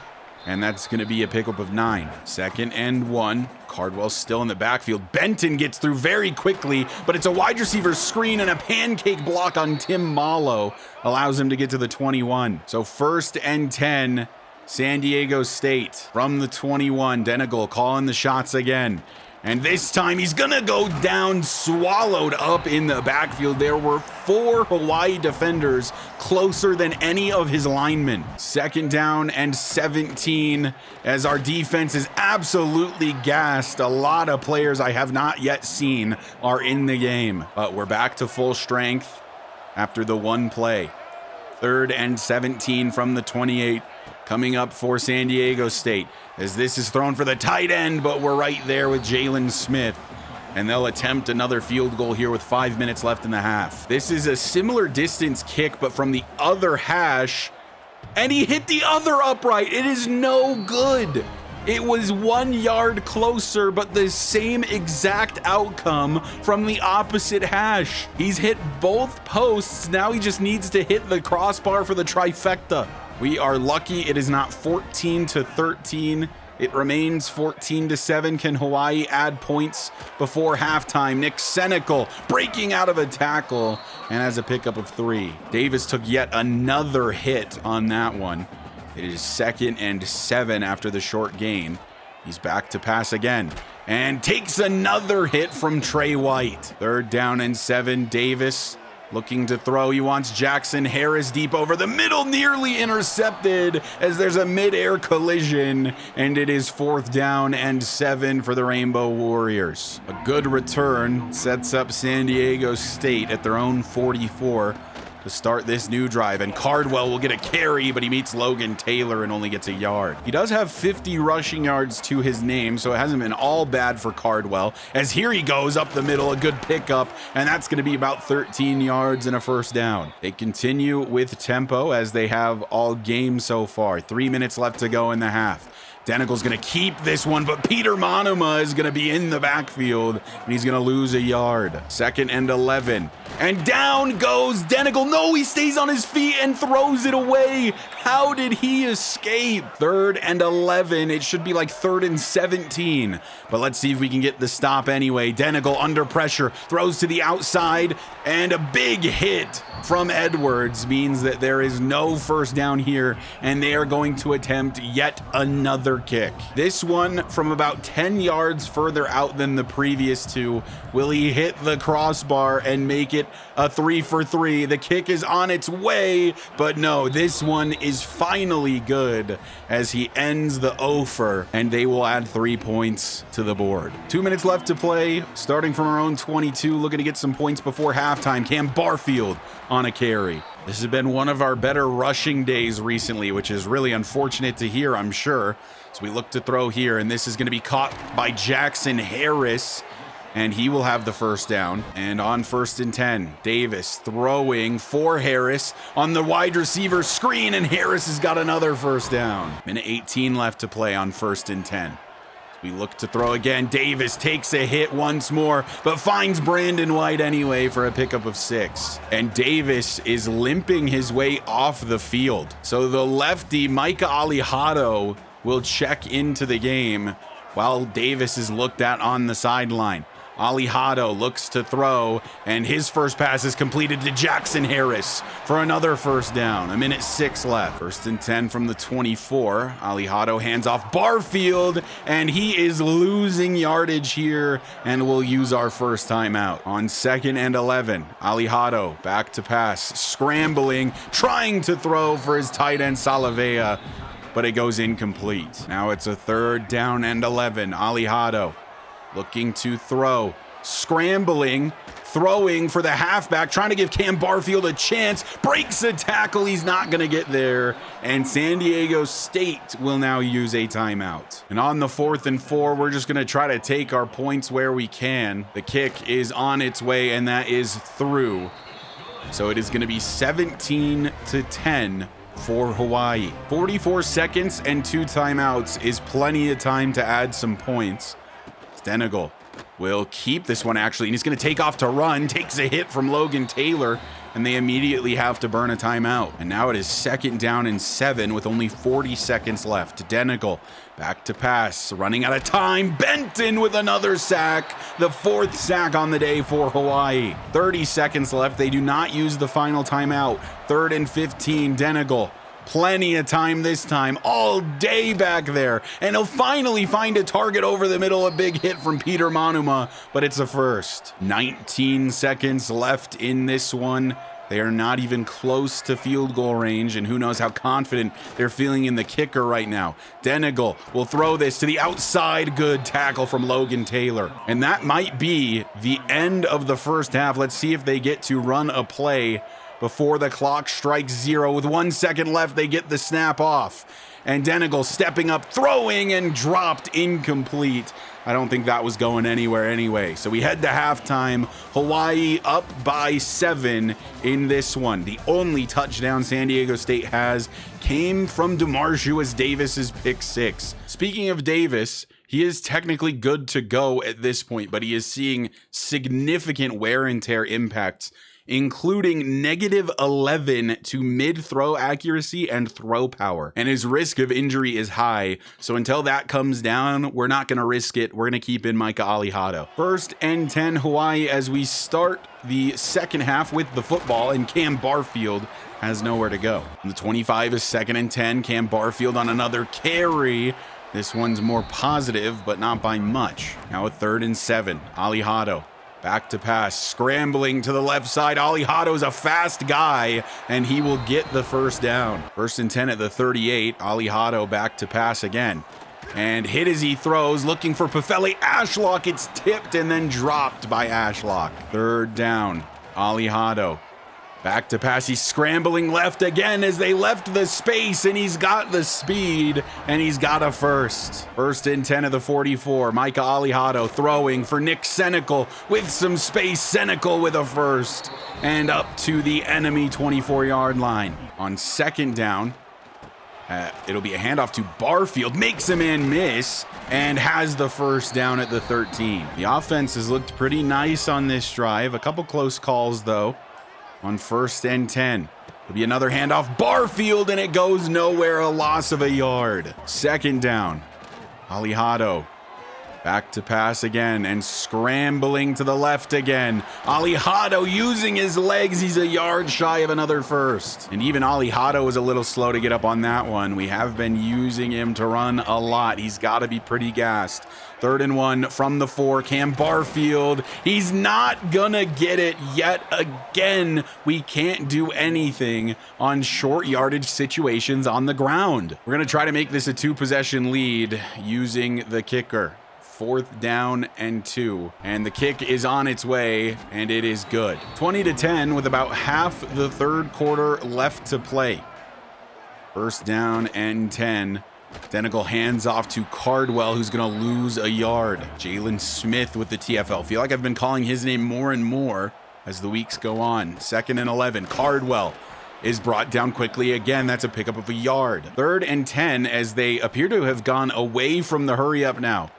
and that's going to be a pickup of 9. 2nd and 1. Cardwell still in the backfield. Benton gets through very quickly, but it's a wide receiver screen, and a pancake block on Tim Malo allows him to get to the 21. So 1st and 10. San Diego State from the 21. Denegal calling the shots again. And this time he's going to go down, swallowed up in the backfield. There were 4 Hawaii defenders closer than any of his linemen. 2nd down and 17, as our defense is absolutely gassed. A lot of players I have not yet seen are in the game. But we're back to full strength after the one play. 3rd and 17 from the 28. Coming up for San Diego State, as this is thrown for the tight end, but we're right there with Jalen Smith, and they'll attempt another field goal here with 5 minutes left in the half. This is a similar distance kick, but from the other hash, and he hit the other upright. It is no good. It was 1 yard closer, but the same exact outcome from the opposite hash. He's hit both posts. Now he just needs to hit the crossbar for the trifecta. We are lucky it is not 14-13 It remains 14-7. Can Hawaii add points before halftime? Nick Senecal breaking out of a tackle and has a pickup of 3. Davis took yet another hit on that one. It is 2nd and 7 after the short gain. He's back to pass again and takes another hit from Trey White. 3rd down and 7. Davis looking to throw. He wants Jackson Harris deep over the middle, nearly intercepted as there's a mid-air collision, and it is 4th down and 7 for the Rainbow Warriors. A good return sets up San Diego State at their own 44 to start this new drive, and Cardwell will get a carry, but he meets Logan Taylor and only gets a yard. He does have 50 rushing yards to his name, so it hasn't been all bad for Cardwell, as here he goes up the middle, a good pickup, and that's going to be about 13 yards and a 1st down. They continue with tempo as they have all game so far. 3 minutes left to go in the half. Denical's going to keep this one, but Peter Monema is going to be in the backfield, and he's going to lose a yard. 2nd and 11. And down goes Denical. No, he stays on his feet and throws it away. How did he escape? 3rd and 11. It should be like 3rd and 17. But let's see if we can get the stop anyway. Denical under pressure, throws to the outside, and a big hit from Edwards means that there is no 1st down here, and they are going to attempt yet another kick. This one from about 10 yards further out than the previous 2. Will he hit the crossbar and make it a 3 for 3? The kick is on its way, but no, this one is finally good as he ends the offer, and they will add 3 points to the board. 2 minutes left to play, starting from our own 22, looking to get some points before halftime. Cam Barfield on a carry. This has been one of our better rushing days recently, which is really unfortunate to hear, I'm sure. So we look to throw here, and this is going to be caught by Jackson Harris, and he will have the 1st down. And on 1st and 10, Davis throwing for Harris on the wide receiver screen, and Harris has got another 1st down. Minute 18 left to play on 1st and 10. We look to throw again. Davis takes a hit once more, but finds Brandon White anyway for a pickup of 6. And Davis is limping his way off the field. So the lefty, Micah Alejado, will check into the game while Davis is looked at on the sideline. Alejado looks to throw, and his first pass is completed to Jackson Harris for another 1st down. A minute 6 left. 1st and 10 from the 24. Alejado hands off Barfield, and he is losing yardage here, and we'll use our 1st timeout. On 2nd and 11, Alejado back to pass, scrambling, trying to throw for his tight end Salavea, but it goes incomplete. Now it's a 3rd down and 11. Alejado looking to throw, scrambling, throwing for the halfback, trying to give Cam Barfield a chance, breaks a tackle, he's not going to get there, and San Diego State will now use a timeout. And on the 4th and 4, we're just going to try to take our points where we can. The kick is on its way, and that is through. So it is going to be 17-10 for Hawaii. 44 seconds and 2 timeouts is plenty of time to add some points. Denical will keep this one actually, and he's going to take off to run, takes a hit from Logan Taylor, and they immediately have to burn a timeout. And now it is 2nd down and 7 with only 40 seconds left. Denical back to pass, running out of time. Benton with another sack, the 4th sack on the day for Hawaii. 30 seconds left. They do not use the final timeout. 3rd and 15, Denical. Plenty of time this time, all day back there, and he'll finally find a target over the middle. A big hit from Peter Monuma, but it's a 1st. 19 seconds left in this one. They are not even close to field goal range, and who knows how confident they're feeling in the kicker right now. Denical will throw this to the outside. Good tackle from Logan Taylor. And that might be the end of the 1st half. Let's see if they get to run a play before the clock strikes 0. With 1 second left, they get the snap off. And Denical stepping up, throwing, and dropped incomplete. I don't think that was going anywhere anyway. So we head to halftime. Hawaii up by 7 in this one. The only touchdown San Diego State has came from DeMarshus Davis's pick 6. Speaking of Davis, he is technically good to go at this point, but he is seeing significant wear and tear impacts including -11 to mid-throw accuracy and throw power. And his risk of injury is high, so until that comes down, we're not going to risk it. We're going to keep in Micah Alihado. 1st and 10 Hawaii as we start the second half with the football, and Cam Barfield has nowhere to go. And the 25 is 2nd and 10. Cam Barfield on another carry. This one's more positive, but not by much. Now a 3rd and 7. Alihado back to pass, scrambling to the left side. Alihado's a fast guy, and he will get the first down. 1st and 10 at the 38. Alihado back to pass again. And hit as he throws, looking for Pefele Ashlock. It's tipped and then dropped by Ashlock. 3rd down. Alihado back to pass. He's scrambling left again as they left the space, and he's got the speed, and he's got a first. 1st and 10 of the 44. Micah Alihado throwing for Nick Senecal with some space. Senecal with a first, and up to the enemy 24-yard line. On 2nd down, it'll be a handoff to Barfield, makes a man miss, and has the first down at the 13. The offense has looked pretty nice on this drive. A couple close calls, though. On 1st and 10, there'll be another handoff. Barfield, and it goes nowhere, a loss of a yard. 2nd down. Alihado back to pass again and scrambling to the left again. Alihado using his legs. He's a yard shy of another first. And even Alihado was a little slow to get up on that one. We have been using him to run a lot. He's got to be pretty gassed. 3rd and 1 from the 4. Cam Barfield. He's not gonna get it yet again. We can't do anything on short yardage situations on the ground. We're gonna try to make this a 2-possession lead using the kicker. 4th down and 2, and the kick is on its way, and it is good. 20-10 with about half the 3rd quarter left to play. 1st down and 10. Senecal hands off to Cardwell, who's going to lose a yard. Jalen Smith with the TFL. Feel like I've been calling his name more and more as the weeks go on. 2nd and 11. Cardwell is brought down quickly. Again, that's a pickup of a yard. 3rd and 10 as they appear to have gone away from the hurry up now.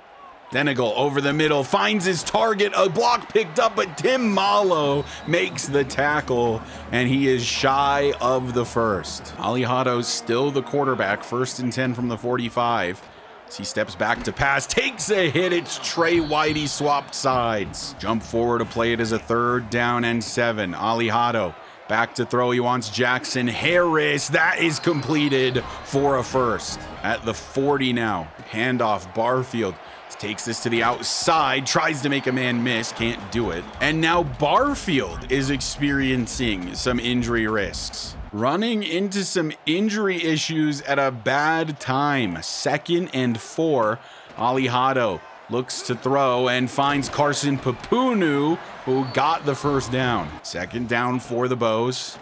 Senegal over the middle, finds his target, a block picked up, but Tim Malo makes the tackle, and he is shy of the first. Alihado's still the quarterback, 1st and 10 from the 45. As he steps back to pass, takes a hit, it's Trey Whitey swapped sides. Jump forward to play it as a 3rd down and 7. Alihado back to throw, he wants Jackson Harris. That is completed for a first. At the 40 now, handoff Barfield. Takes this to the outside, tries to make a man miss, can't do it. And now Barfield is experiencing some injury risks. Running into some injury issues at a bad time. 2nd and 4. Alihado looks to throw and finds Carson Papunu, who got the first down. 2nd down for the Bows.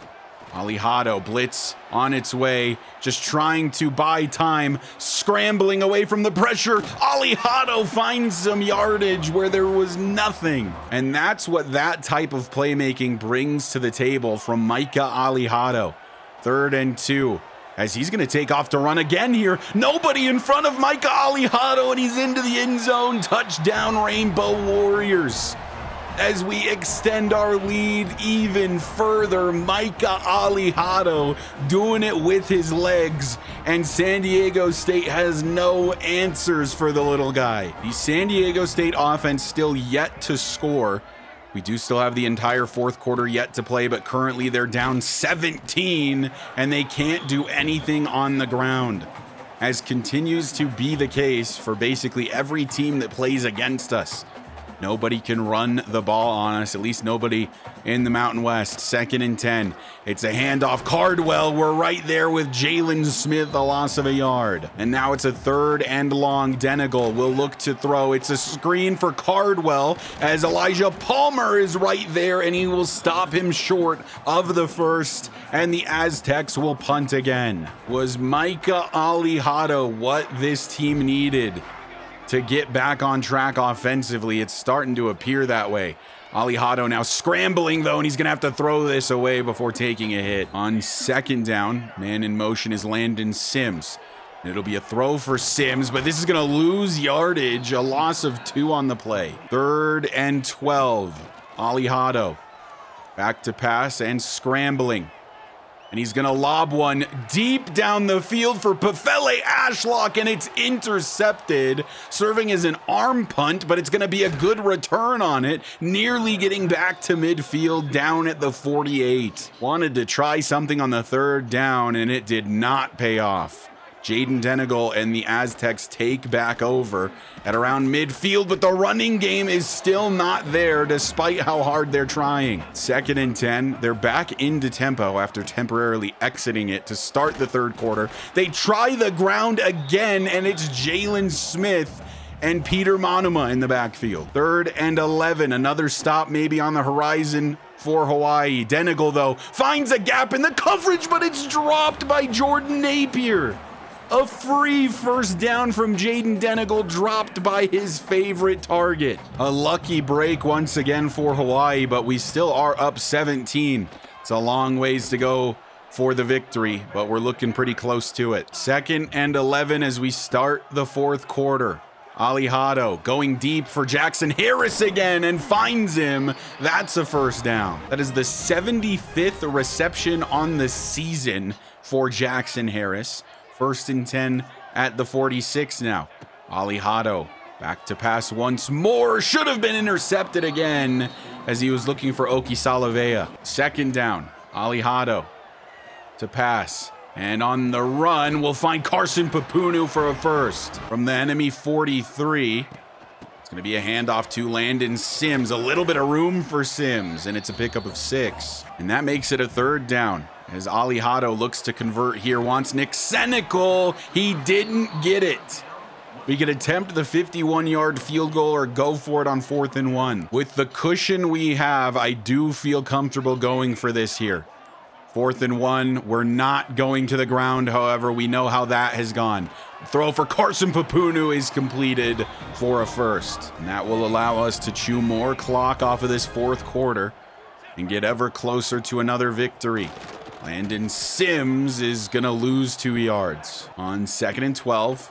Alihado blitz on its way, just trying to buy time, scrambling away from the pressure. Alihado finds some yardage where there was nothing. And that's what that type of playmaking brings to the table from Micah Alihado. 3rd and 2. As he's going to take off to run again here. Nobody in front of Micah Alihado, and he's into the end zone. Touchdown, Rainbow Warriors. As we extend our lead even further, Micah Alihado doing it with his legs, and San Diego State has no answers for the little guy. The San Diego State offense still yet to score. We do still have the entire 4th quarter yet to play, but currently they're down 17, and they can't do anything on the ground, as continues to be the case for basically every team that plays against us. Nobody can run the ball on us, at least nobody in the Mountain West. 2nd and 10. It's a handoff. Cardwell, we're right there with Jalen Smith, a loss of a yard. And now it's a 3rd and long. Denegal will look to throw. It's a screen for Cardwell as Elijah Palmer is right there, and he will stop him short of the first, and the Aztecs will punt again. Was Micah Alihado what this team needed to get back on track offensively? It's starting to appear that way. Alihado now scrambling though, and he's gonna have to throw this away before taking a hit. On 2nd down, man in motion is Landon Sims. It'll be a throw for Sims, but this is gonna lose yardage, a loss of 2 on the play. 3rd and 12. Alihado Back to pass and scrambling. And he's going to lob one deep down the field for Pefele Ashlock, and it's intercepted, serving as an arm punt, but it's going to be a good return on it, nearly getting back to midfield down at the 48. Wanted to try something on the third down, and it did not pay off. Jaden Denegal and the Aztecs take back over at around midfield, but the running game is still not there despite how hard they're trying. 2nd and 10, they're back into tempo after temporarily exiting it to start the third quarter. They try the ground again, and it's Jalen Smith and Peter Monuma in the backfield. 3rd and 11, another stop maybe on the horizon for Hawaii. Denegal, though, finds a gap in the coverage, but it's dropped by Jordan Napier. A free first down from Jaden Denegal, dropped by his favorite target. A lucky break once again for Hawaii, but we still are up 17. It's a long ways to go for the victory, but we're looking pretty close to it. 2nd and 11 as we start the fourth quarter. Alihado going deep for Jackson Harris again and finds him. That's a first down. That is the 75th reception on the season for Jackson Harris. 1st and 10 at the 46 now. Alihado back to pass once more. Should have been intercepted again as he was looking for Oki Salavea. 2nd down. Alihado to pass. And on the run, we'll find Carson Papunu for a first. From the enemy 43. It's going to be a handoff to Landon Sims. A little bit of room for Sims, and it's a pickup of 6. And that makes it a 3rd down. As Alihado looks to convert here, wants Nick Senecal. He didn't get it. We could attempt the 51-yard field goal or go for it on 4th and 1. With the cushion we have, I do feel comfortable going for this here. 4th and 1, we're not going to the ground, however, we know how that has gone. Throw for Carson Papunu is completed for a first. And that will allow us to chew more clock off of this fourth quarter and get ever closer to another victory. Landon Sims is going to lose 2 yards. On 2nd and 12,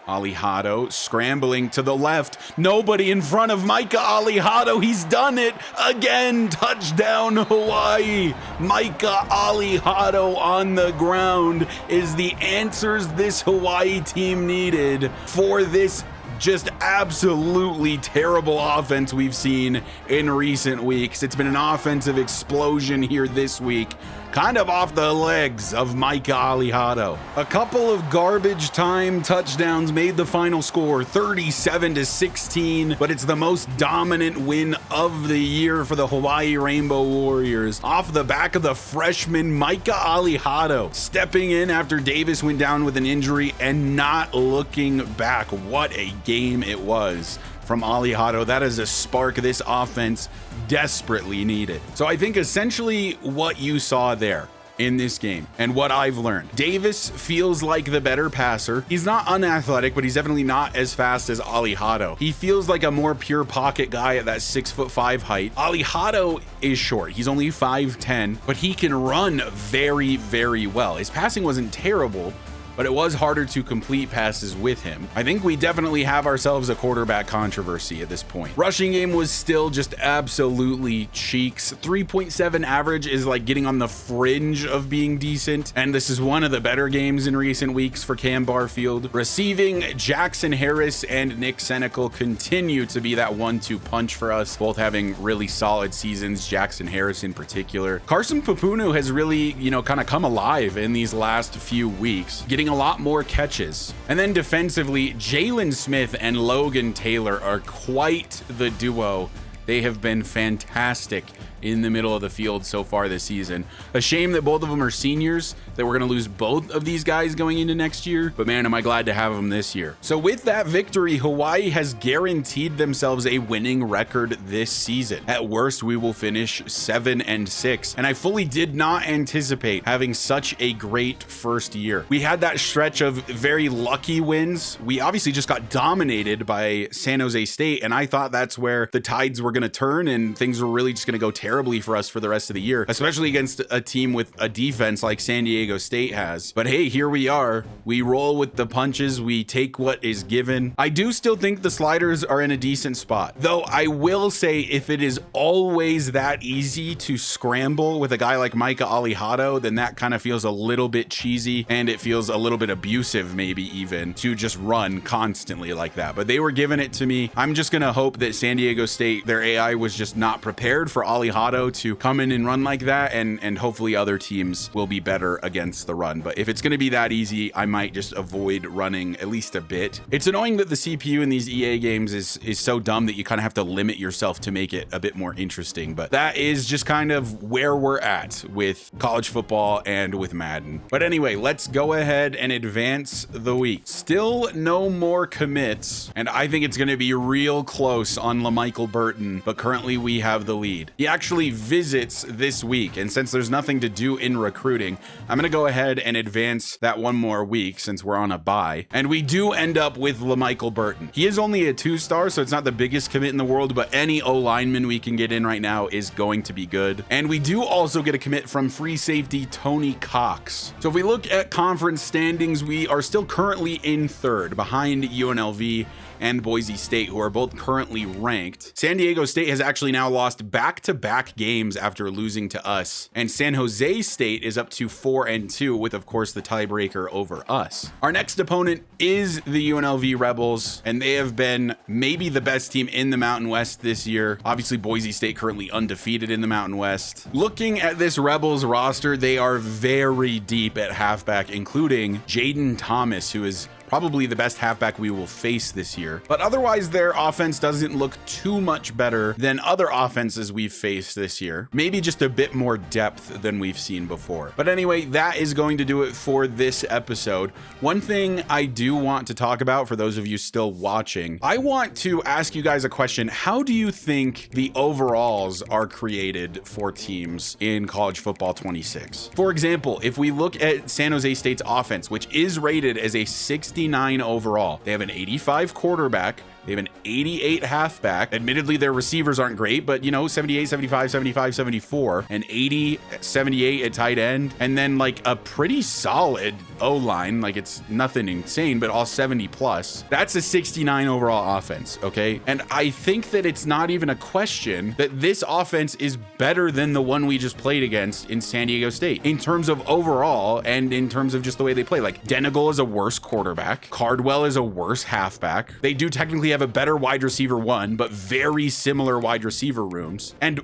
Alihado scrambling to the left. Nobody in front of Micah Alihado. He's done it again. Touchdown, Hawaii. Micah Alihado on the ground is the answers this Hawaii team needed for this just absolutely terrible offense we've seen in recent weeks. It's been an offensive explosion here this week, kind of off the legs of Micah Alihado. A couple of garbage time touchdowns made the final score 37-16, but it's the most dominant win of the year for the Hawaii Rainbow Warriors. Off the back of the freshman Micah Alihado stepping in after Davis went down with an injury and not looking back. What a game it was from Alihado. That is a spark this offense desperately needed. So I think essentially what you saw there in this game and what I've learned, Davis feels like the better passer. He's not unathletic, but he's definitely not as fast as Alihado. He feels like a more pure pocket guy at that 6'5" height. Alihado is short. He's only 5'10", but he can run very, very well. His passing wasn't terrible, but it was harder to complete passes with him. I think we definitely have ourselves a quarterback controversy at this point. Rushing game was still just absolutely cheeks. 3.7 average is like getting on the fringe of being decent, and this is one of the better games in recent weeks for Cam Barfield. Receiving, Jackson Harris and Nick Senecal continue to be that 1-2 punch for us, both having really solid seasons, Jackson Harris in particular. Carson Papunu has really, kind of come alive in these last few weeks, getting a lot more catches. And then defensively, Jalen Smith and Logan Taylor are quite the duo. They have been fantastic in the middle of the field so far this season. A shame that both of them are seniors, that we're going to lose both of these guys going into next year, but man, am I glad to have them this year. So with that victory, Hawaii has guaranteed themselves a winning record this season. At worst, we will finish 7-6, and I fully did not anticipate having such a great first year. We had that stretch of very lucky wins. We obviously just got dominated by San Jose State, and I thought that's where the tides were going going to turn and things were really just going to go terribly for us for the rest of the year, especially against a team with a defense like San Diego State has. But hey, here we are. We roll with the punches. We take what is given. I do still think the sliders are in a decent spot, though I will say if it is always that easy to scramble with a guy like Micah Alejado, then that kind of feels a little bit cheesy and it feels a little bit abusive, maybe even, to just run constantly like that. But they were giving it to me. I'm just going to hope that San Diego State, their AI was just not prepared for Alejado to come in and run like that, and hopefully other teams will be better against the run. But if it's going to be that easy, I might just avoid running at least a bit. It's annoying that the CPU in these EA games is so dumb that you kind of have to limit yourself to make it a bit more interesting. But that is just kind of where we're at with college football and with Madden. But anyway, let's go ahead and advance the week. Still no more commits, and I think it's going to be real close on LaMichael Burton, but currently we have the lead. He actually visits this week, and since there's nothing to do in recruiting, I'm going to go ahead and advance that one more week since we're on a bye. And we do end up with LaMichael Burton. He is only a 2-star, so it's not the biggest commit in the world, but any O-lineman we can get in right now is going to be good. And we do also get a commit from free safety Tony Cox. So if we look at conference standings, we are still currently in third behind UNLV and Boise State, who are both currently ranked. San Diego State has actually now lost back-to-back games after losing to us, and San Jose State is up to 4-2 with, of course, the tiebreaker over us. Our next opponent is the UNLV Rebels, and they have been maybe the best team in the Mountain West this year. Obviously, Boise State currently undefeated in the Mountain West. Looking at this Rebels roster, they are very deep at halfback, including Jaden Thomas, who is probably the best halfback we will face this year. But otherwise, their offense doesn't look too much better than other offenses we've faced this year. Maybe just a bit more depth than we've seen before. But anyway, that is going to do it for this episode. One thing I do want to talk about for those of you still watching, I want to ask you guys a question. How do you think the overalls are created for teams in college football 26? For example, if we look at San Jose State's offense, which is rated as a 69 overall, they have an 85 quarterback, they have an 88 halfback. Admittedly, their receivers aren't great, but you know, 78, 75, 75, 74, and 80, 78 at tight end. And then like a pretty solid O-line, like it's nothing insane, but all 70 plus. That's a 69 overall offense, okay? And I think that it's not even a question that this offense is better than the one we just played against in San Diego State in terms of overall and in terms of just the way they play. Like Denegal is a worse quarterback. Cardwell is a worse halfback. They do technically have a better wide receiver one, but very similar wide receiver rooms. And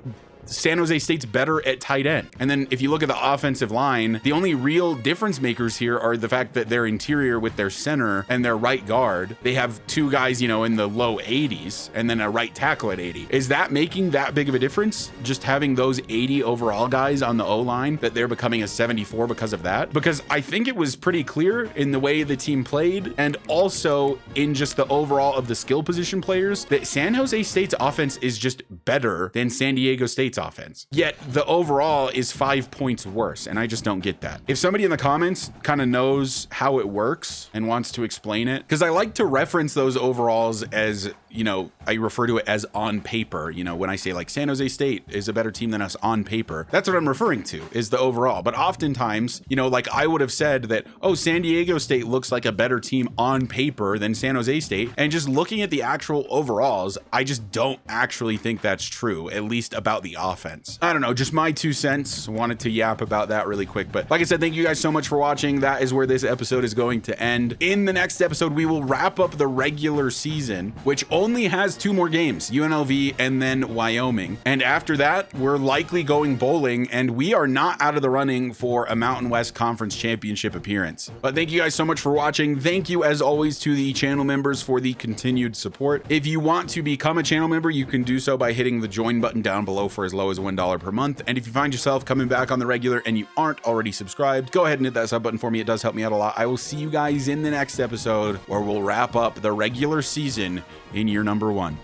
San Jose State's better at tight end. And then if you look at the offensive line, the only real difference makers here are the fact that their interior with their center and their right guard, they have two guys, you know, in the low 80s and then a right tackle at 80. Is that making that big of a difference? Just having those 80 overall guys on the O-line, that they're becoming a 74 because of that? Because I think it was pretty clear in the way the team played and also in just the overall of the skill position players that San Jose State's offense is just better than San Diego State's offense. Yet the overall is 5 points worse, and I just don't get that. If somebody in the comments kind of knows how it works and wants to explain it, because I like to reference those overalls as, you know, I refer to it as on paper. You know, when I say like San Jose State is a better team than us on paper, that's what I'm referring to, is the overall. But oftentimes, you know, like I would have said that, oh, San Diego State looks like a better team on paper than San Jose State. And just looking at the actual overalls, I just don't actually think that's true, at least about the offense. I don't know, just my 2 cents. Wanted to yap about that really quick. But like I said, thank you guys so much for watching. That is where this episode is going to end. In the next episode, we will wrap up the regular season, which only has 2 more games, UNLV and then Wyoming. And after that, we're likely going bowling, and we are not out of the running for a Mountain West Conference Championship appearance. But thank you guys so much for watching. Thank you, as always, to the channel members for the continued support. If you want to become a channel member, you can do so by hitting the join button down below for as low as $1 per month. And if you find yourself coming back on the regular and you aren't already subscribed, go ahead and hit that sub button for me. It does help me out a lot. I will see you guys in the next episode, where we'll wrap up the regular season in year number 1.